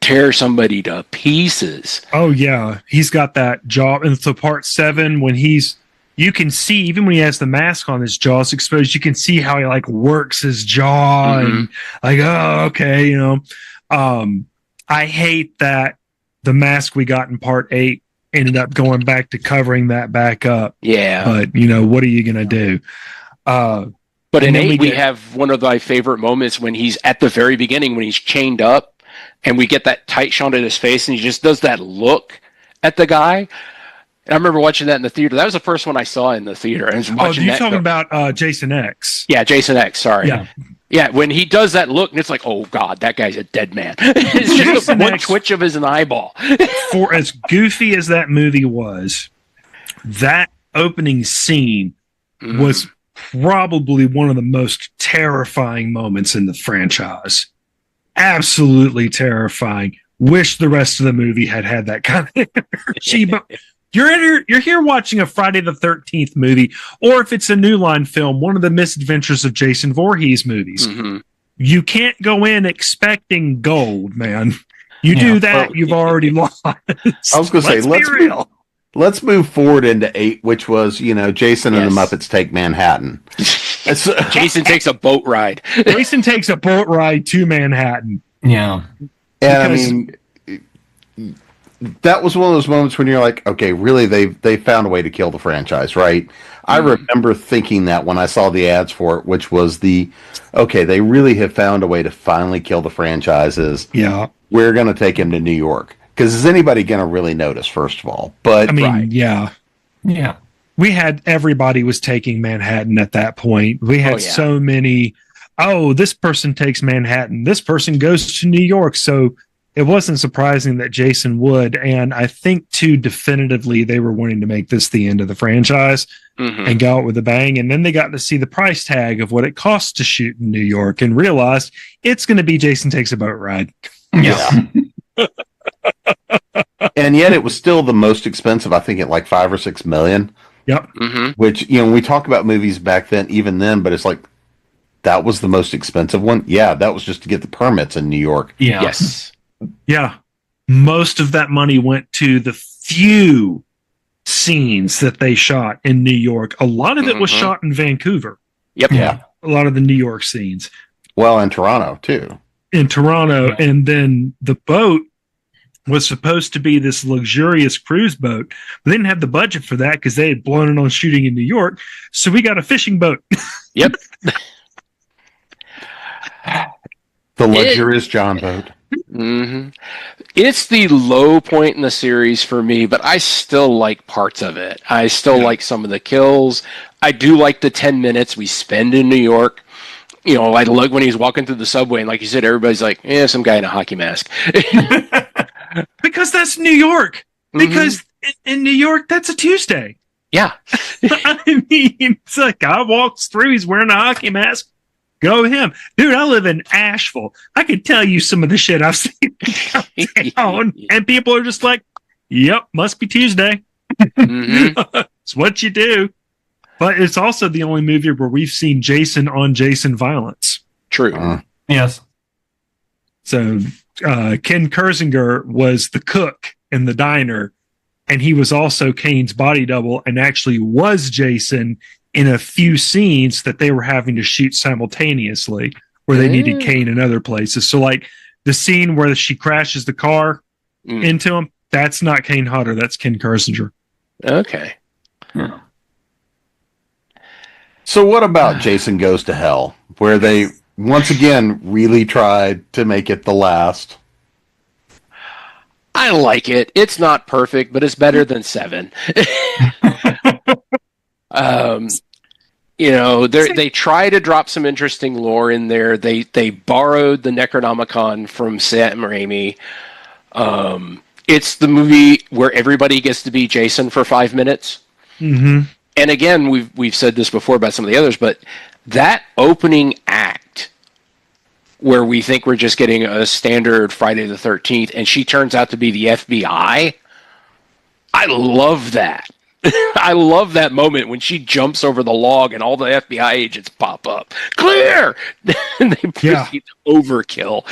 tear somebody to pieces. Oh, yeah. He's got that jaw. And so part 7, when you can see, even when he has the mask on, his jaw's exposed, you can see how he like works his jaw and like, okay, I hate that the mask we got in part 8 ended up going back to covering that back up. Yeah. But, what are you going to do? But in 8, we have one of my favorite moments when he's at the very beginning, when he's chained up and we get that tight shot at his face and he just does that look at the guy. And I remember watching that in the theater. That was the first one I saw in the theater. And you're talking about Jason X. Yeah, Jason X, sorry. Yeah. Yeah, when he does that look, and it's like, oh, God, that guy's a dead man. It's just one twitch of his eyeball. For as goofy as that movie was, that opening scene was probably one of the most terrifying moments in the franchise. Absolutely terrifying. Wish the rest of the movie had that kind of energy. But you're here watching a Friday the 13th movie, or if it's a New Line film, one of the Misadventures of Jason Voorhees movies. You can't go in expecting gold, man. You do that, you've already lost. I was going to say, let's move forward into 8, which was, Jason and the Muppets Take Manhattan. Jason takes a boat ride. Jason takes a boat ride to Manhattan. Yeah. And that was one of those moments when you're like, okay, really, they found a way to kill the franchise, right? I remember thinking that when I saw the ads for it, which was they really have found a way to finally kill the franchises. Yeah. We're going to take him to New York. Because is anybody going to really notice, first of all? But yeah. Everybody was taking Manhattan at that point. We had so many, this person takes Manhattan. This person goes to New York. So it wasn't surprising that Jason would. And I think, too, definitively, they were wanting to make this the end of the franchise and go out with a bang. And then they got to see the price tag of what it costs to shoot in New York and realized it's going to be Jason Takes a Boat Ride. Yeah. And yet it was still the most expensive, I think, at like $5 or $6 million. Yep. Which, when we talk about movies back then, even then, but it's like, that was the most expensive one? Yeah, that was just to get the permits in New York. Yeah. Yes. Yeah. Most of that money went to the few scenes that they shot in New York. A lot of it was shot in Vancouver. Yep. Yeah. A lot of the New York scenes. Well, in Toronto, too. In Toronto. Yeah. And then the boat was supposed to be this luxurious cruise boat. But they didn't have the budget for that because they had blown it on shooting in New York. So we got a fishing boat. Yep. The luxurious John boat. It's the low point in the series for me, but I still like parts of it. I still like some of the kills. I do like the 10 minutes we spend in New York. I like when he's walking through the subway, and like you said, everybody's like, some guy in a hockey mask. Because that's New York. Because in New York, that's a Tuesday. Yeah. I mean, it's like guy walks through, he's wearing a hockey mask. Go him. Dude, I live in Asheville. I can tell you some of the shit I've seen downtown. And people are just like, yep, must be Tuesday. Mm-hmm. It's what you do. But it's also the only movie where we've seen Jason on Jason violence. True. Yes. So Ken Kersinger was the cook in the diner, and he was also Kane's body double and actually was Jason in a few scenes that they were having to shoot simultaneously where they needed Kane in other places. So like the scene where she crashes the car into him, that's not Kane Hodder, that's Ken Kersinger. Okay. Yeah. So what about Jason Goes to Hell, where they once again really tried to make it the last? I like it. It's not perfect, but it's better than 7. They try to drop some interesting lore in there. They borrowed the Necronomicon from Sam Raimi. It's the movie where everybody gets to be Jason for 5 minutes. Mm-hmm. And again, we've said this before about some of the others, but that opening act where we think we're just getting a standard Friday the 13th and she turns out to be the FBI, I love that. I love that moment when she jumps over the log and all the FBI agents pop up. Clear! And they proceed to overkill.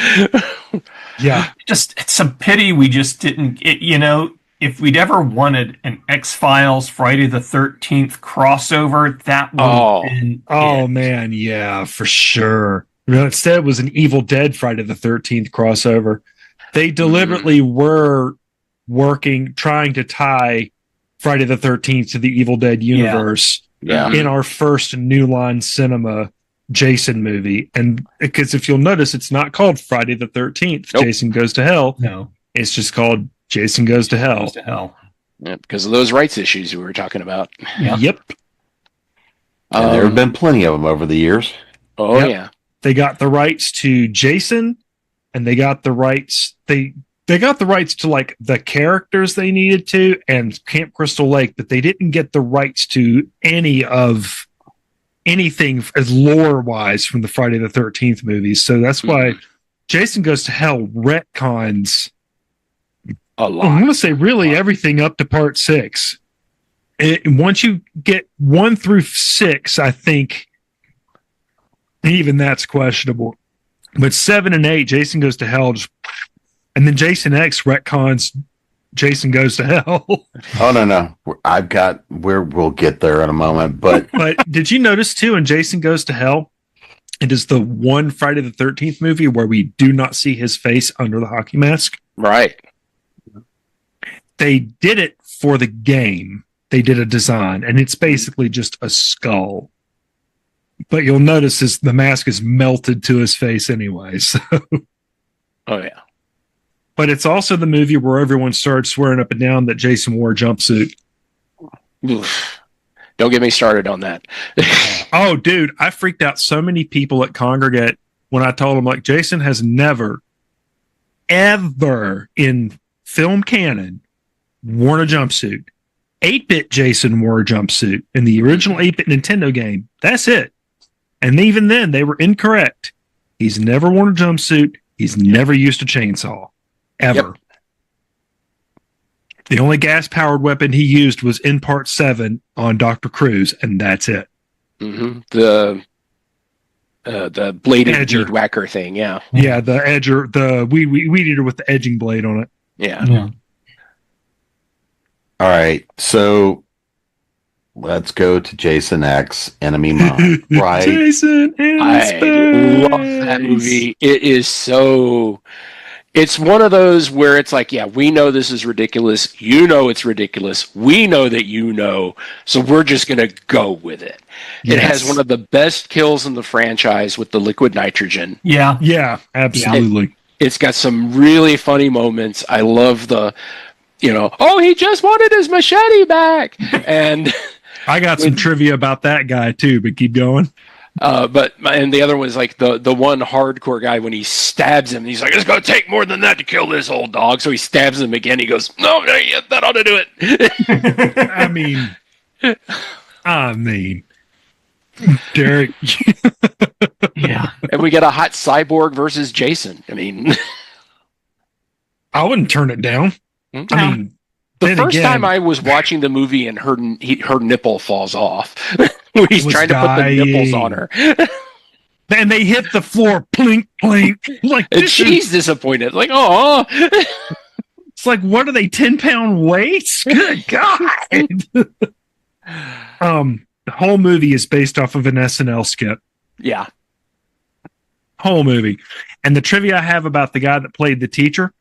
Yeah. It's a pity we just didn't, if we'd ever wanted an X-Files Friday the 13th crossover, that would have been it. Man, yeah, for sure. Instead, it was an Evil Dead Friday the 13th crossover. They deliberately were trying to tie Friday the 13th to the Evil Dead universe in our first New Line Cinema Jason movie. And because if you'll notice, it's not called Friday the 13th, Jason Goes to Hell. No. It's just called Jason Goes to Hell. Yeah, because of those rights issues we were talking about. Yep. And there have been plenty of them over the years. Oh, yeah. They got the rights to Jason, and they got the rights. They got the rights to like the characters they needed to, and Camp Crystal Lake, but they didn't get the rights to anything as lore wise from the Friday the 13th movies. So that's why Jason Goes to Hell retcons a lot. I'm going to say really everything up to part 6. Once you get 1 through 6, I think even that's questionable. But 7 and 8, Jason Goes to Hell, and then Jason X retcons Jason Goes to Hell. Oh, no. We'll get there in a moment. But did you notice too in Jason Goes to Hell, it is the one Friday the 13th movie where we do not see his face under the hockey mask. Right. They did it for the game. They did a design, and it's basically just a skull. But you'll notice the mask is melted to his face anyway. So. Oh, yeah. But it's also the movie where everyone started swearing up and down that Jason wore a jumpsuit. Oof. Don't get me started on that. Oh, dude, I freaked out so many people at Congregate when I told them, like, Jason has never, ever in film canon worn a jumpsuit. 8-bit Jason wore a jumpsuit in the original 8-bit Nintendo game. That's it. And even then, they were incorrect. He's never worn a jumpsuit. He's never used a chainsaw. Ever. Yep. The only gas-powered weapon he used was in Part 7 on Dr. Cruz, and that's it. Mm-hmm. The bladed weed whacker thing, yeah. Yeah, the edger, the weed eater with the edging blade on it. Yeah. All right, so let's go to Jason X, Enemy Mine, right? Jason I love that movie. It is so... It's one of those where it's like, yeah, we know this is ridiculous. You know it's ridiculous. We know that you know. So we're just going to go with it. Yes. It has one of the best kills in the franchise with the liquid nitrogen. Yeah. Yeah, absolutely. It's got some really funny moments. I love the, he just wanted his machete back. And I got some trivia about that guy too, but keep going. And the other one is like the one hardcore guy when he stabs him, he's like, it's going to take more than that to kill this old dog. So he stabs him again. He goes, no, that ought to do it. I mean, Derek. Yeah. And we get a hot cyborg versus Jason. I mean, I wouldn't turn it down. I mean, the then first again, time I was watching the movie and her nipple falls off. He's was trying to put the nipples on her. and they hit the floor, plink, plink. Like, And she's disappointed. Like, oh. It's like, what are they, 10-pound weights? Good God. The whole movie is based off of an SNL skit. Yeah. Whole movie. And the trivia I have about the guy that played the teacher,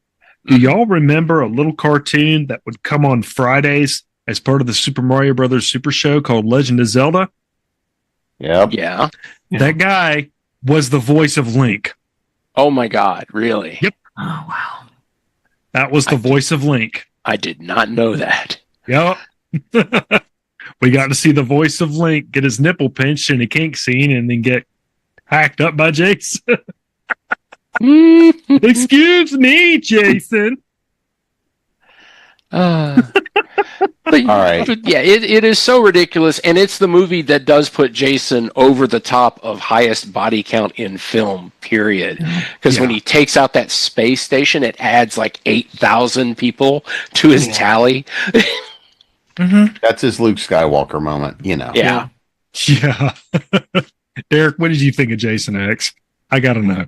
do y'all remember a little cartoon that would come on Fridays as part of the Super Mario Brothers Super Show called Legend of Zelda? Yep. Yeah. That guy was the voice of Link. Oh my God. Really? Yep. Oh, wow. That was the voice of Link. I did not know that. Yep. We got to see the voice of Link get his nipple pinched in a kink scene and then get hacked up by Jason. Excuse me, Jason. But, All right. Yeah, it is so ridiculous, and it's the movie that does put Jason over the top of highest body count in film, period. Because when he takes out that space station, it adds like 8,000 people to his tally. That's his Luke Skywalker moment, you know. Yeah. Yeah. Derek, what did you think of Jason X? I gotta know.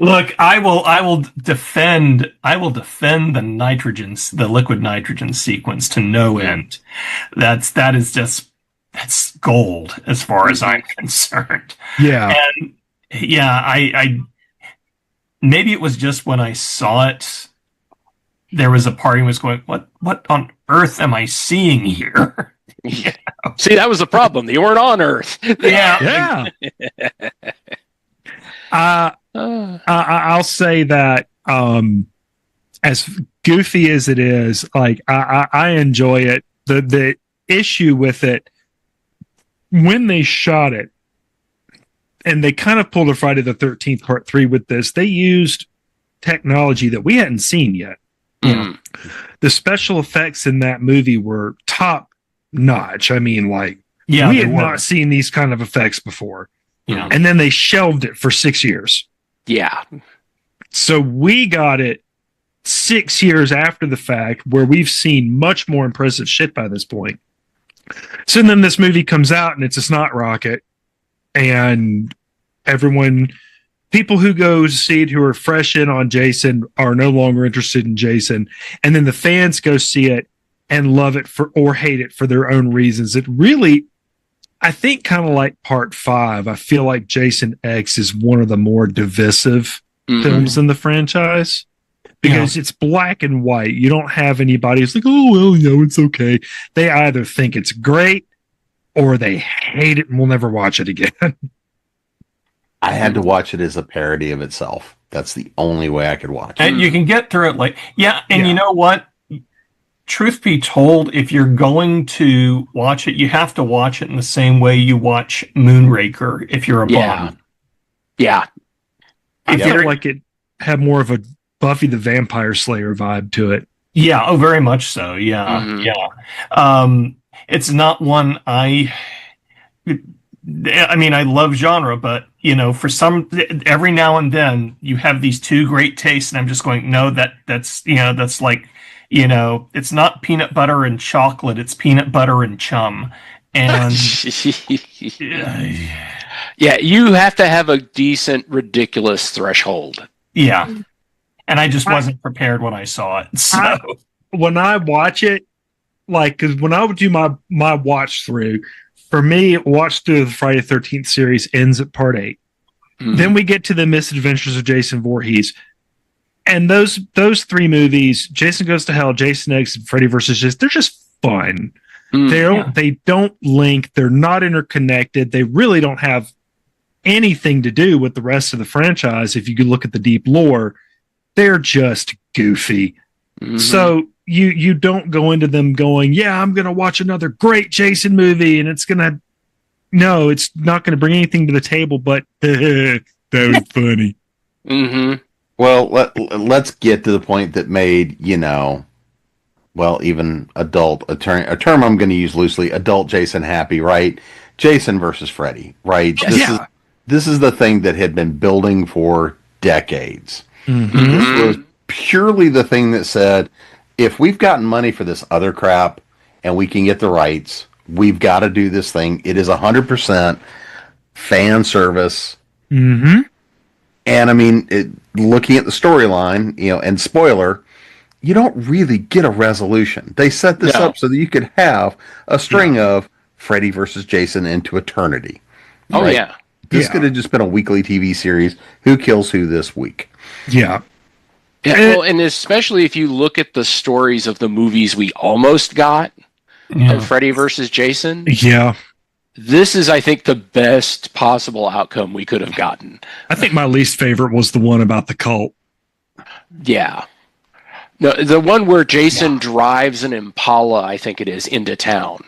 Look, I will defend the liquid nitrogen sequence to no end. That's gold as far as I'm concerned. Yeah. And yeah, I maybe it was just when I saw it, there was a part of me was going, what on earth am I seeing here? Yeah. See, that was the problem. They weren't on Earth. Yeah. I'll say that as goofy as it is, like I enjoy it. The issue with it, when they shot it, and they kind of pulled a Friday the 13th Part 3 with this, they used technology that we hadn't seen yet. The special effects in that movie were top notch. I mean, like, we had not seen these kind of effects before. Yeah. And then they shelved it for 6 years. Yeah. So we got it 6 years after the fact, where we've seen much more impressive shit by this point. So then this movie comes out and it's a snot rocket, and people who go see it who are fresh in on Jason are no longer interested in Jason. And then the fans go see it and love it or hate it for their own reasons. It really, I think, kind of like Part 5, I feel like Jason X is one of the more divisive films in the franchise, because it's black and white. You don't have anybody who's like, oh, well, it's okay. They either think it's great or they hate it and will never watch it again. I had to watch it as a parody of itself. That's the only way I could watch it. And you can get through it you know what? Truth be told, if you're going to watch it, you have to watch it in the same way you watch Moonraker if you're a Bond. Yeah. I feel like it had more of a Buffy the Vampire Slayer vibe to it. Yeah, oh, very much so. Yeah, yeah. It's not one I mean, I love genre, but for every now and then you have these two great tastes, and I'm just going, no, that's like, it's not peanut butter and chocolate, it's peanut butter and chum. And yeah, you have to have a decent, ridiculous threshold. Yeah. And I just wasn't prepared when I saw it. So when I watch it, like, because when I would do my watch through, for me, watch through the Friday the 13th series ends at Part 8. Then we get to the Misadventures of Jason Voorhees. And those three movies, Jason Goes to Hell, Jason X, and Freddy vs. Jason, they're just fun. They don't link. They're not interconnected. They really don't have anything to do with the rest of the franchise. If you could look at the deep lore, they're just goofy. So you don't go into them going, yeah, I'm going to watch another great Jason movie, and it's not going to bring anything to the table, but that was funny. Well, let's get to the point that made, well, even adult, a term I'm going to use loosely, adult Jason happy, right? Jason versus Freddy, right? Yeah. This is the thing that had been building for decades. Mhm. This was purely the thing that said, if we've gotten money for this other crap and we can get the rights, we've got to do this thing. It is 100% fan service. Mhm. And I mean, looking at the storyline, and spoiler, you don't really get a resolution. They set this up so that you could have a string of Freddy versus Jason into eternity. Oh, yeah. This could have just been a weekly TV series. Who kills who this week? Yeah. Yeah, well, and especially if you look at the stories of the movies we almost got of Freddy versus Jason. Yeah. This is, I think, the best possible outcome we could have gotten. I think my least favorite was the one about the cult. Yeah. No, the one where Jason drives an Impala, I think it is, into town.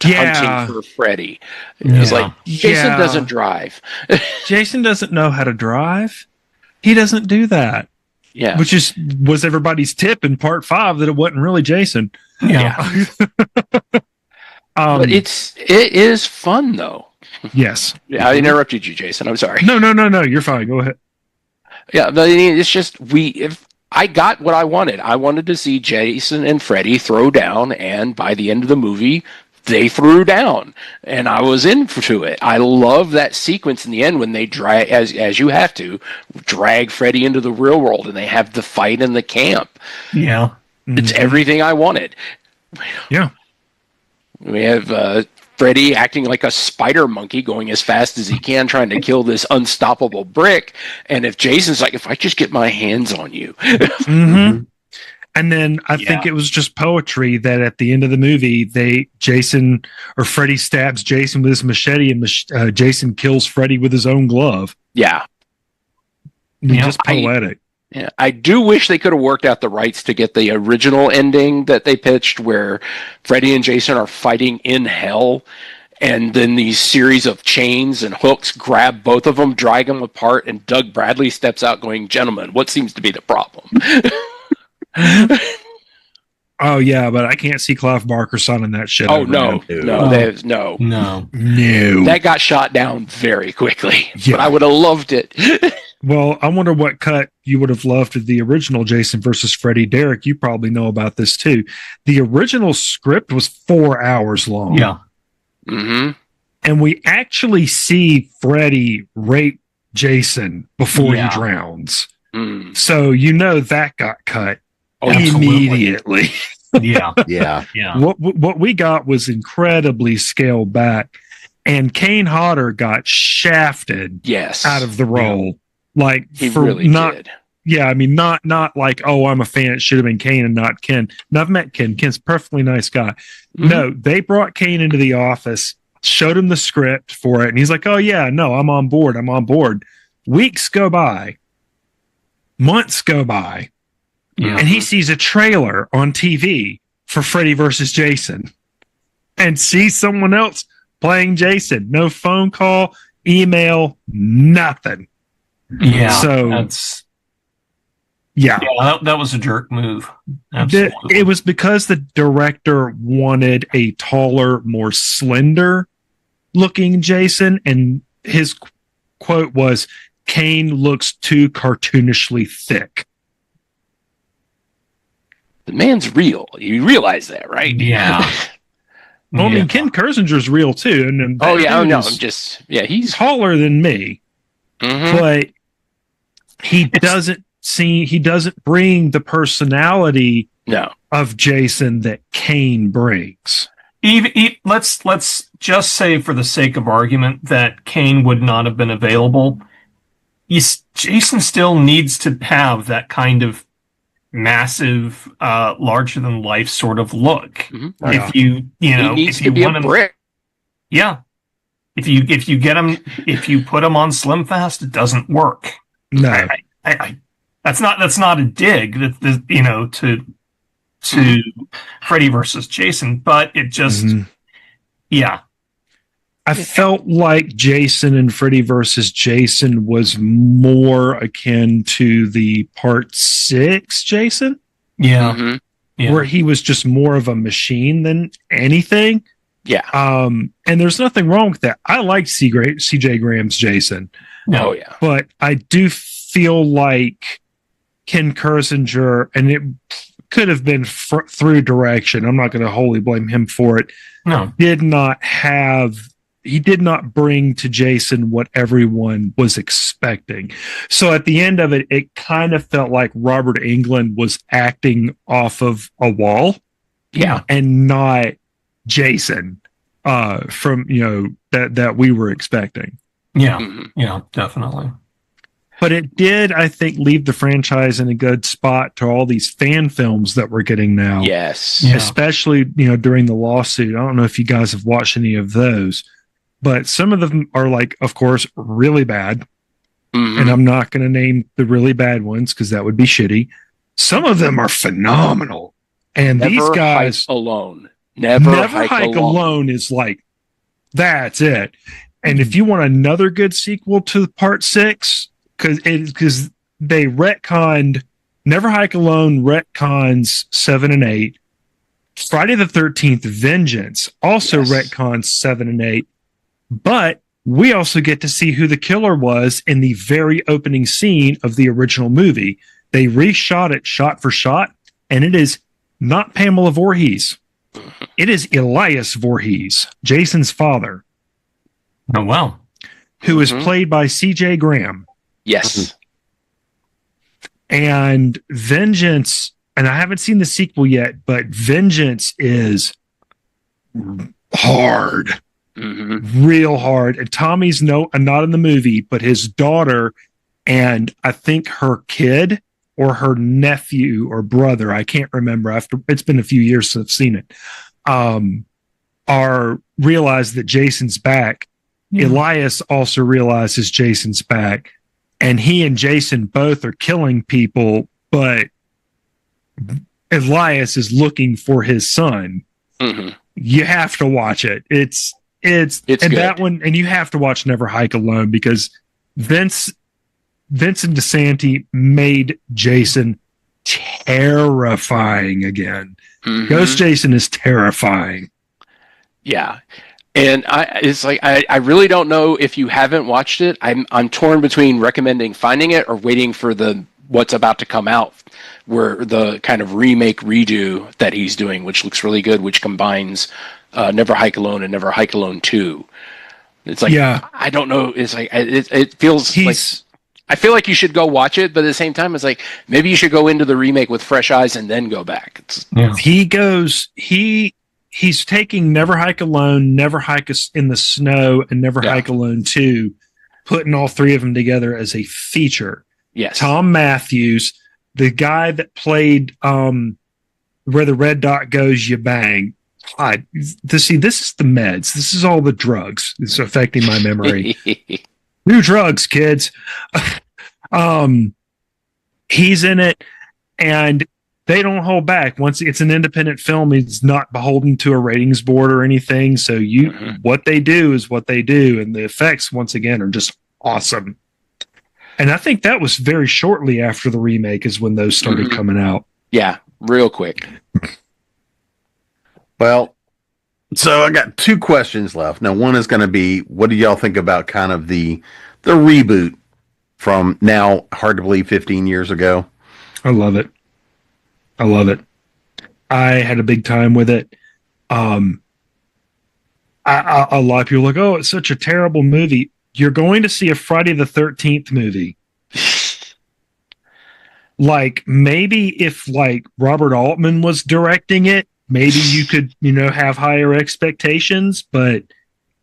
Hunting for Freddy. It was like, Jason doesn't drive. Jason doesn't know how to drive. He doesn't do that. Yeah. Which was everybody's tip in part 5 that it wasn't really Jason. Yeah. But it is fun though. Yes. Yeah, I interrupted you, Jason. I'm sorry. No. You're fine. Go ahead. Yeah, but it's just if I got what I wanted. I wanted to see Jason and Freddy throw down, and by the end of the movie, they threw down, and I was into it. I love that sequence in the end when they drag, as you have to, drag Freddy into the real world, and they have the fight in the camp. Yeah. It's everything I wanted. Yeah. We have Freddy acting like a spider monkey, going as fast as he can, trying to kill this unstoppable brick. And if Jason's like, if I just get my hands on you. Mm-hmm. And then I think it was just poetry that at the end of the movie, Freddy stabs Jason with his machete, and Jason kills Freddy with his own glove. Yeah. Just poetic. I do wish they could have worked out the rights to get the original ending that they pitched, where Freddy and Jason are fighting in hell, and then these series of chains and hooks grab both of them, drag them apart, and Doug Bradley steps out going, "Gentlemen, what seems to be the problem?" Oh yeah, but I can't see Clive Barker signing that shit. Oh no. That got shot down very quickly. Yeah. But I would have loved it. Well, I wonder what cut you would have loved of the original Jason versus Freddy. Derek, you probably know about this too. The original script was 4 hours long. Yeah. Mm-hmm. And we actually see Freddy rape Jason before he drowns. Mm. So that got cut immediately. Yeah. What we got was incredibly scaled back, and Kane Hodder got shafted out of the role. Like he really did. Yeah, I mean, not like, oh, I'm a fan, it should have been Kane and not Ken. And I've met Ken. Ken's a perfectly nice guy. Mm-hmm. No, they brought Kane into the office, showed him the script for it, and he's like, oh yeah, no, I'm on board. Weeks go by, months go by, and he sees a trailer on TV for Freddy versus Jason and sees someone else playing Jason. No phone call, email, nothing. Yeah. So that was a jerk move. Absolutely. It was because the director wanted a taller, more slender looking Jason, and his quote was, "Kane looks too cartoonishly thick." The man's real. You realize that, right? Yeah. Well, I mean, Ken Kersinger's real too. And he's taller than me, but he doesn't bring the personality of Jason that Kane brings. Let's just say, for the sake of argument, that Kane would not have been available. Jason still needs to have that kind of massive, larger than life sort of look. Mm-hmm. If you needs to be a brick. Yeah. If you get him, if you put him on Slim Fast, it doesn't work. No, that's not a dig to Freddy versus Jason, but it just I felt like Jason and Freddy versus Jason was more akin to the part 6 Jason. Yeah. where he was just more of a machine than anything. Yeah. And there's nothing wrong with that. I like CJ Graham's Jason. Oh yeah. But I do feel like Ken Kirzinger, and it could have been through direction. I'm not going to wholly blame him for it. No, He did not bring to Jason what everyone was expecting. So at the end of it, it kind of felt like Robert Englund was acting off of a wall. Yeah. And not Jason from, that we were expecting. Yeah. Mhm. Yeah, definitely. But it did, I think, leave the franchise in a good spot to all these fan films that we're getting now. Yes. Yeah. Especially, during the lawsuit. I don't know if you guys have watched any of those, but some of them are, like, of course, really bad. Mhm. And I'm not going to name the really bad ones because that would be shitty. Some of them are phenomenal. And Never these guys hike alone. Never hike alone is like, that's it. And if you want another good sequel to part 6, because they retconned Never Hike Alone, retcons 7 and 8. Friday the 13th Vengeance also retcons 7 and 8. But we also get to see who the killer was in the very opening scene of the original movie. They reshot it shot for shot, and it is not Pamela Voorhees. It is Elias Voorhees, Jason's father, Oh, wow. who is played by CJ Graham. Yes. And Vengeance, and I haven't seen the sequel yet, but Vengeance is hard, real hard. And Tommy's not in the movie, but his daughter and I think her kid or her nephew or brother, I can't remember. It's been a few years since I've seen it. Realize that Jason's back. Yeah. Elias also realizes Jason's back, and he and Jason both are killing people, but Elias is looking for his son. Mm-hmm. You have to watch it. It's and good. That one, and you have to watch Never Hike Alone because Vincent DeSanti made Jason terrifying again. Mhm. Ghost Jason is terrifying. Yeah. And I really don't know if you haven't watched it. I'm torn between recommending finding it or waiting for what's about to come out, where the kind of remake redo that he's doing, which looks really good, which combines Never Hike Alone and Never Hike Alone 2. It's like, I don't know. It's like, it feels like, I feel like you should go watch it, but at the same time, it's like, maybe you should go into the remake with fresh eyes and then go back. He's taking Never Hike Alone, Never Hike in the Snow, and Never Hike Alone 2, putting all three of them together as a feature. Yes. Tom Matthews, the guy that played Where the Red Dot Goes, You Bang. This is the meds. This is all the drugs. It's affecting my memory. New drugs, kids. He's in it, and they don't hold back. Once it's an independent film, it's not beholden to a ratings board or anything. So what they do is what they do, and the effects once again are just awesome. And I think that was very shortly after the remake is when those started coming out. Yeah, real quick. Well, so I got two questions left. Now, one is going to be, what do y'all think about kind of the reboot from now, hard to believe, 15 years ago? I love it. I had a big time with it. A lot of people are like, oh, it's such a terrible movie. You're going to see a Friday the 13th movie. Like, maybe if like Robert Altman was directing it, maybe you could, have higher expectations, but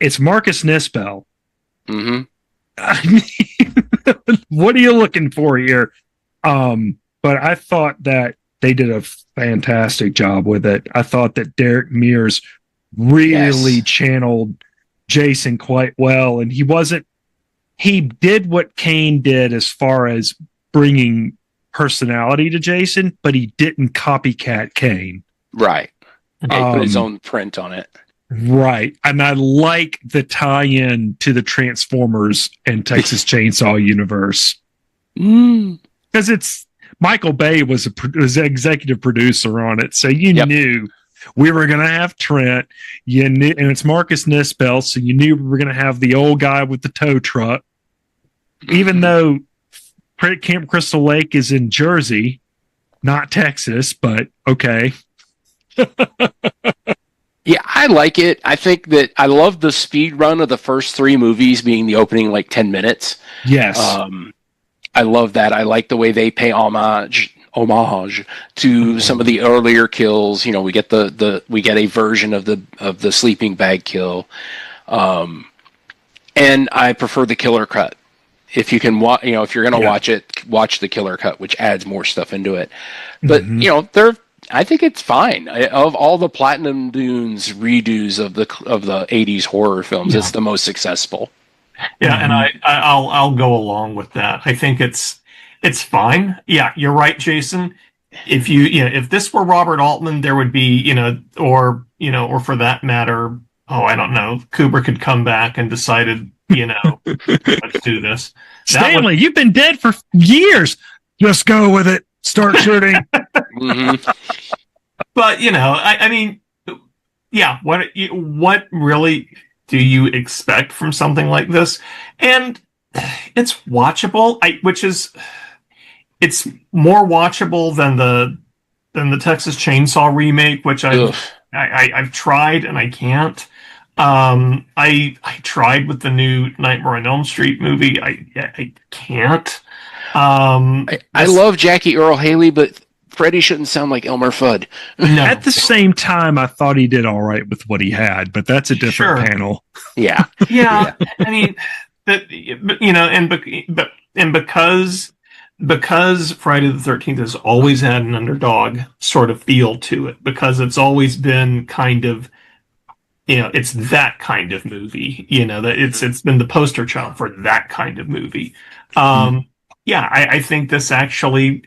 it's Marcus Nispel. Mm-hmm. I mean, what are you looking for here? But I thought that they did a fantastic job with it. I thought that Derek Mears really channeled Jason quite well, and he did what Kane did as far as bringing personality to Jason, but he didn't copycat Kane. Right. He put his own print on it. Right. And I like the tie-in to the Transformers and Texas Chainsaw universe. Because Michael Bay was was an executive producer on it, so you knew we were going to have Trent. You knew, and it's Marcus Nispel, so you knew we were going to have the old guy with the tow truck. Even though Camp Crystal Lake is in Jersey, not Texas, but okay. Yeah, I like it. I think that I love the speed run of the first 3 movies being the opening like 10 minutes. Yes. I love that. I like the way they pay homage to some of the earlier kills. You know, we get we get a version of the sleeping bag kill. And I prefer the killer cut. If you can if you're going to watch it, watch the killer cut, which adds more stuff into it. But, I think it's fine. Of all the Platinum Dunes redos of the 80s horror films, it's the most successful. Yeah, and I'll go along with that. I think it's fine. Yeah, you're right, Jason. If this were Robert Altman, there would be, or for that matter, I don't know, Kubrick had come back and decided, let's do this. Stanley, you've been dead for years. Just go with it. Start shooting. But I mean, yeah. What really do you expect from something like this? And it's watchable. It's more watchable than the Texas Chainsaw remake, which I've tried and I can't. I tried with the new Nightmare on Elm Street movie. I can't. I love Jackie Earle Haley, but Freddy shouldn't sound like Elmer Fudd. No. At the same time, I thought he did all right with what he had, but that's a different panel. Yeah. I mean, and because Friday the 13th has always had an underdog sort of feel to it, because it's always been kind of, it's that kind of movie, that it's been the poster child for that kind of movie. Yeah, I think this actually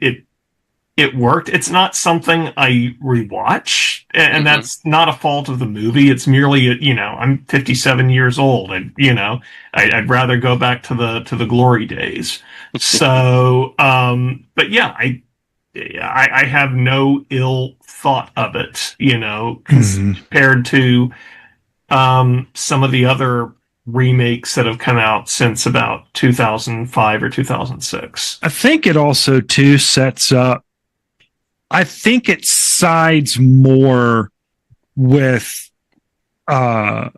it worked. It's not something I rewatch, and that's not a fault of the movie. It's merely I'm 57 years old, and I'd rather go back to the glory days. So, but yeah, I have no ill thought of it, compared to some of the other remakes that have come out since about 2005 or 2006. I think it also too sets up, I think it sides more with the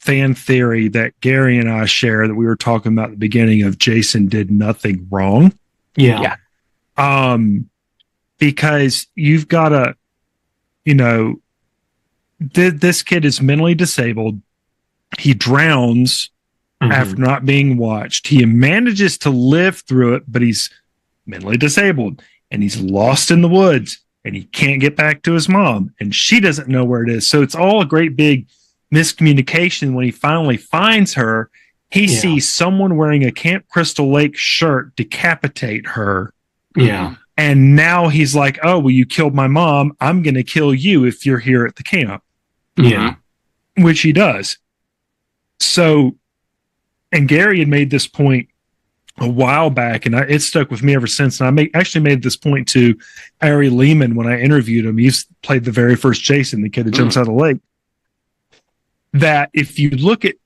fan theory that Gary and I share that we were talking about at the beginning of Jason did nothing wrong. Yeah. Because you've got to, this kid is mentally disabled. He drowns after not being watched. He manages to live through it, but he's mentally disabled and he's lost in the woods and he can't get back to his mom and she doesn't know where it is. So it's all a great big miscommunication. When he finally finds her, he sees someone wearing a Camp Crystal Lake shirt decapitate her. Yeah. And now he's like, oh, well, you killed my mom. I'm going to kill you if you're here at the camp. Yeah. Which he does. So, and Gary had made this point a while back, and it stuck with me ever since. And I actually made this point to Ari Lehman when I interviewed him. He's played the very first Jason, the kid that jumps out of the lake. That if you look at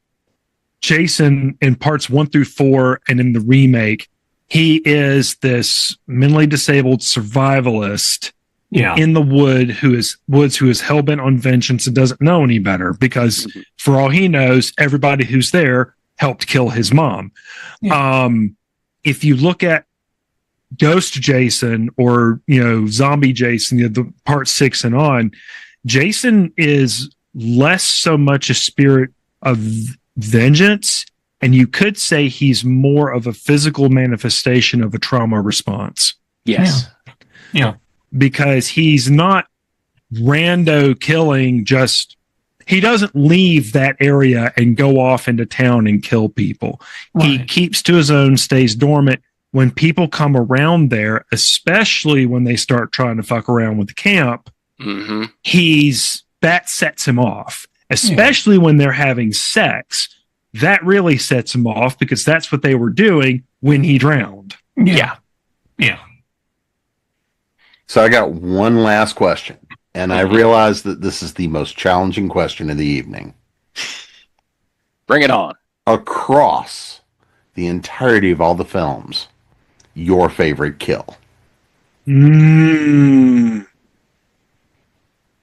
Jason in parts 1 through 4 and in the remake, he is this mentally disabled survivalist in the woods who is hell-bent on vengeance and doesn't know any better because for all he knows, everybody who's there helped kill his mom. If you look at Ghost Jason or, Zombie Jason, the part 6 and on, Jason is less so much a spirit of vengeance, and you could say he's more of a physical manifestation of a trauma response. Yes. Yeah. Because he's not rando killing, he doesn't leave that area and go off into town and kill people. Right. He keeps to his own, stays dormant. When people come around there, especially when they start trying to fuck around with the camp, that sets him off, especially when they're having sex. That really sets him off because that's what they were doing when he drowned. Yeah. So I got one last question, and I Mhm. realize that this is the most challenging question of the evening. Bring it on. Across the entirety of all the films, your favorite kill? Mm.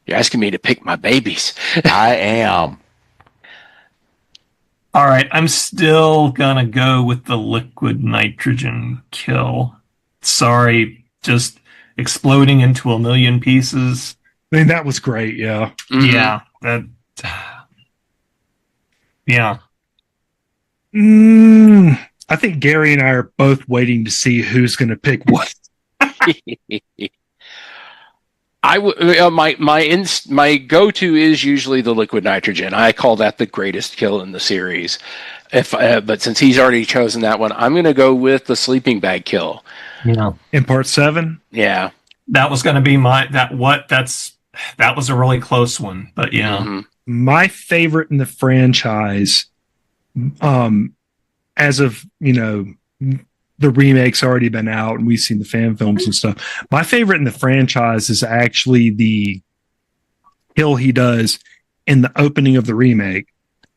You're asking me to pick my babies. I am. All right, I'm still gonna go with the liquid nitrogen kill. Sorry, just exploding into a million pieces. I mean, that was great. Yeah. Mhm. Yeah, that. Yeah, I think Gary and I are both waiting to see who's going to pick what. My go-to is usually the liquid nitrogen. I call that the greatest kill in the series. But since he's already chosen that one, I'm going to go with the sleeping bag kill. yeah. In part 7. Yeah. That was gonna be that was a really close one, but yeah. Mhm. My favorite in the franchise, as of, the remake's already been out and we've seen the fan films and stuff. My favorite in the franchise is actually the kill he does in the opening of the remake.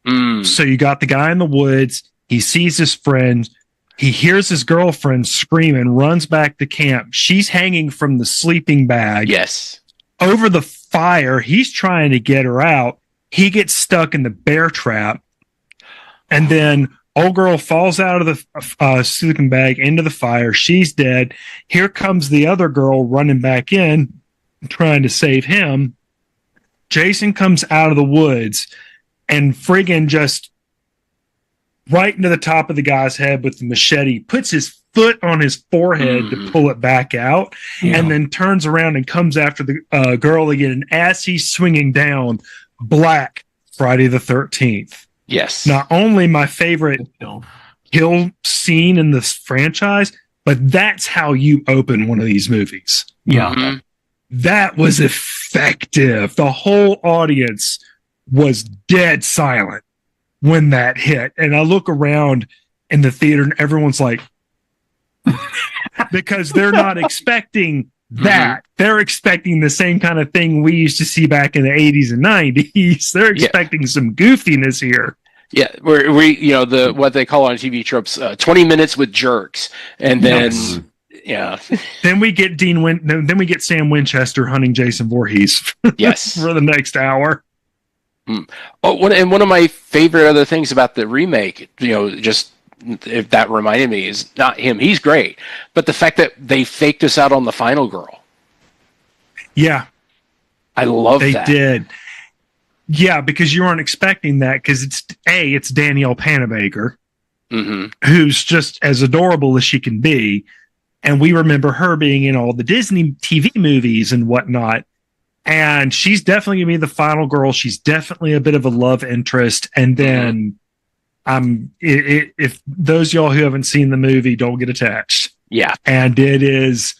Mm. So you got the guy in the woods, he sees his friend, he hears his girlfriend screaming, runs back to camp. She's hanging from the sleeping bag. Yes. Over the fire. He's trying to get her out. He gets stuck in the bear trap. And then old girl falls out of the sleeping bag into the fire. She's dead. Here comes the other girl running back in, trying to save him. Jason comes out of the woods and friggin' just right into the top of the guy's head with the machete, puts his foot on his forehead to pull it back out, and then turns around and comes after the girl again. And as he's swinging down, black Friday the 13th. Yes. Not only my favorite kill scene in this franchise, but that's how you open one of these movies. Yeah. Mhm. That was effective. The whole audience was dead silent when that hit. And I look around in the theater and everyone's like, because they're not expecting that. They're expecting the same kind of thing we used to see back in the 80s and 90s. They're expecting some goofiness here. Yeah, what they call on TV tropes, 20 minutes with jerks, and then Then we get then we get Sam Winchester hunting Jason Voorhees. Yes, for the next hour. One of my favorite other things about the remake, just if that reminded me, is not him. He's great, but the fact that they faked us out on the final girl. Yeah, I love that. They did. Yeah, because you weren't expecting that, because it's Danielle Panabaker, who's just as adorable as she can be. And we remember her being in all the Disney TV movies and whatnot. And she's definitely going to be the final girl. She's definitely a bit of a love interest. And then if those of y'all who haven't seen the movie, don't get attached. Yeah. And it is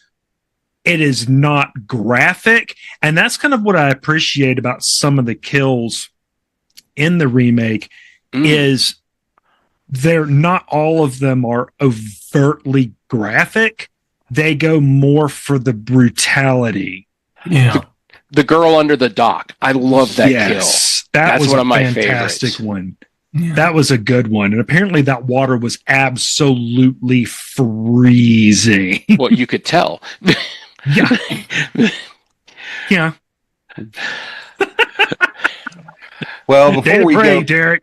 not graphic. And that's kind of what I appreciate about some of the kills in the remake is they're not all of them are overtly graphic. They go more for the brutality. Yeah. The girl under the dock. I love that kill. That's one of my fantastic favorites. One. Yeah. That was a good one. And apparently that water was absolutely freezing. Well, you could tell. Yeah. Yeah. Well, before we pray, go, Derek.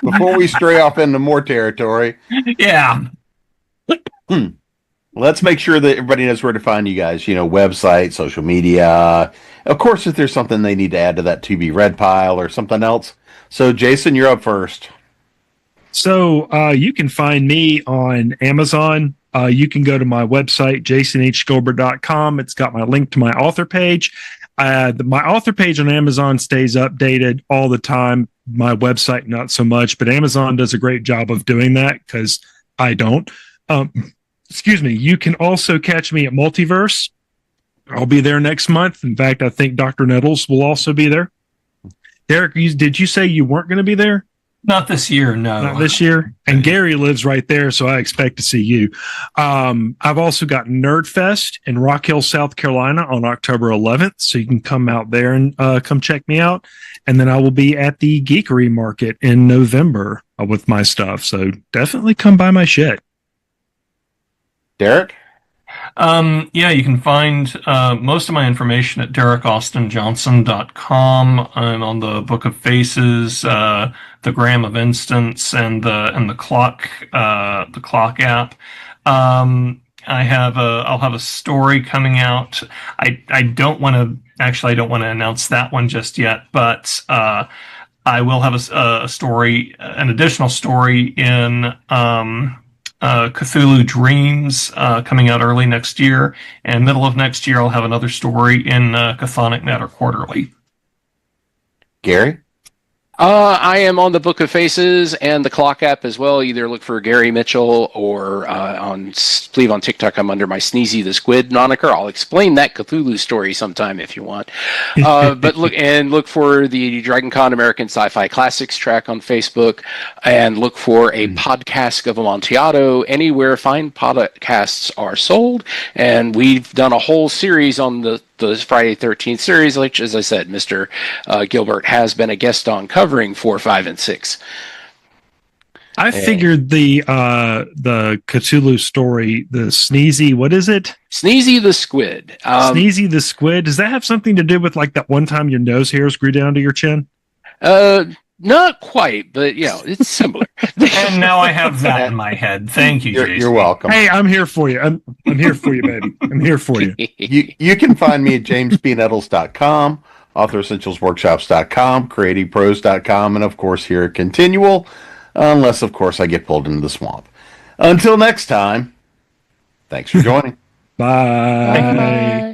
before we stray off into more territory, Yeah. let's make sure that everybody knows where to find you guys. Website, social media. Of course, if there's something they need to add to that to be read pile or something else. So, Jason, you're up first. So you can find me on Amazon. You can go to my website, jasonhgilbert.com. It's got my link to my author page. My author page on Amazon stays updated all the time. My website, not so much, but Amazon does a great job of doing that because I don't. Excuse me. You can also catch me at Multiverse. I'll be there next month. In fact, I think Dr. Nettles will also be there. Derek, did you say you weren't going to be there? Not this year, no. Not this year. And Gary lives right there, so I expect to see you. I've also got Nerdfest in Rock Hill, South Carolina on October 11th, so you can come out there and come check me out. And then I will be at the Geekery Market in November with my stuff, so definitely come by my shit. Derek? Yeah, you can find most of my information at DerekAustinJohnson.com. I'm on the Book of Faces, the Gram of Instance, and the Clock app. I'll have a story coming out. I don't want to announce that one just yet, but I will have a story, an additional story in Cthulhu Dreams coming out early next year, and middle of next year I'll have another story in Chthonic Matter Quarterly. Gary? I am on the Book of Faces and the Clock app as well. Either look for Gary Mitchell or I believe on TikTok I'm under my Sneezy the Squid moniker. I'll explain that Cthulhu story sometime if you want. But look for the DragonCon American Sci-Fi Classics track on Facebook, and look for a podcast of Amontillado anywhere fine podcasts are sold. And we've done a whole series on the Friday 13th series, which, as I said, Mr. Gilbert has been a guest on, covering 4, 5, and 6. I figured the Cthulhu story, the Sneezy, what is it? Sneezy the Squid. Sneezy the Squid. Does that have something to do with like that one time your nose hairs grew down to your chin? Not quite, but it's similar. And now I have that in my head. Thank you, Jason. You're welcome. Hey, I'm here for you. I'm here for you, baby. I'm here for you. You can find me at jamesbnettles.com, authoressentialsworkshops.com, creativepros.com, and of course here at Continual, unless of course I get pulled into the swamp. Until next time, thanks for joining. Bye. Bye.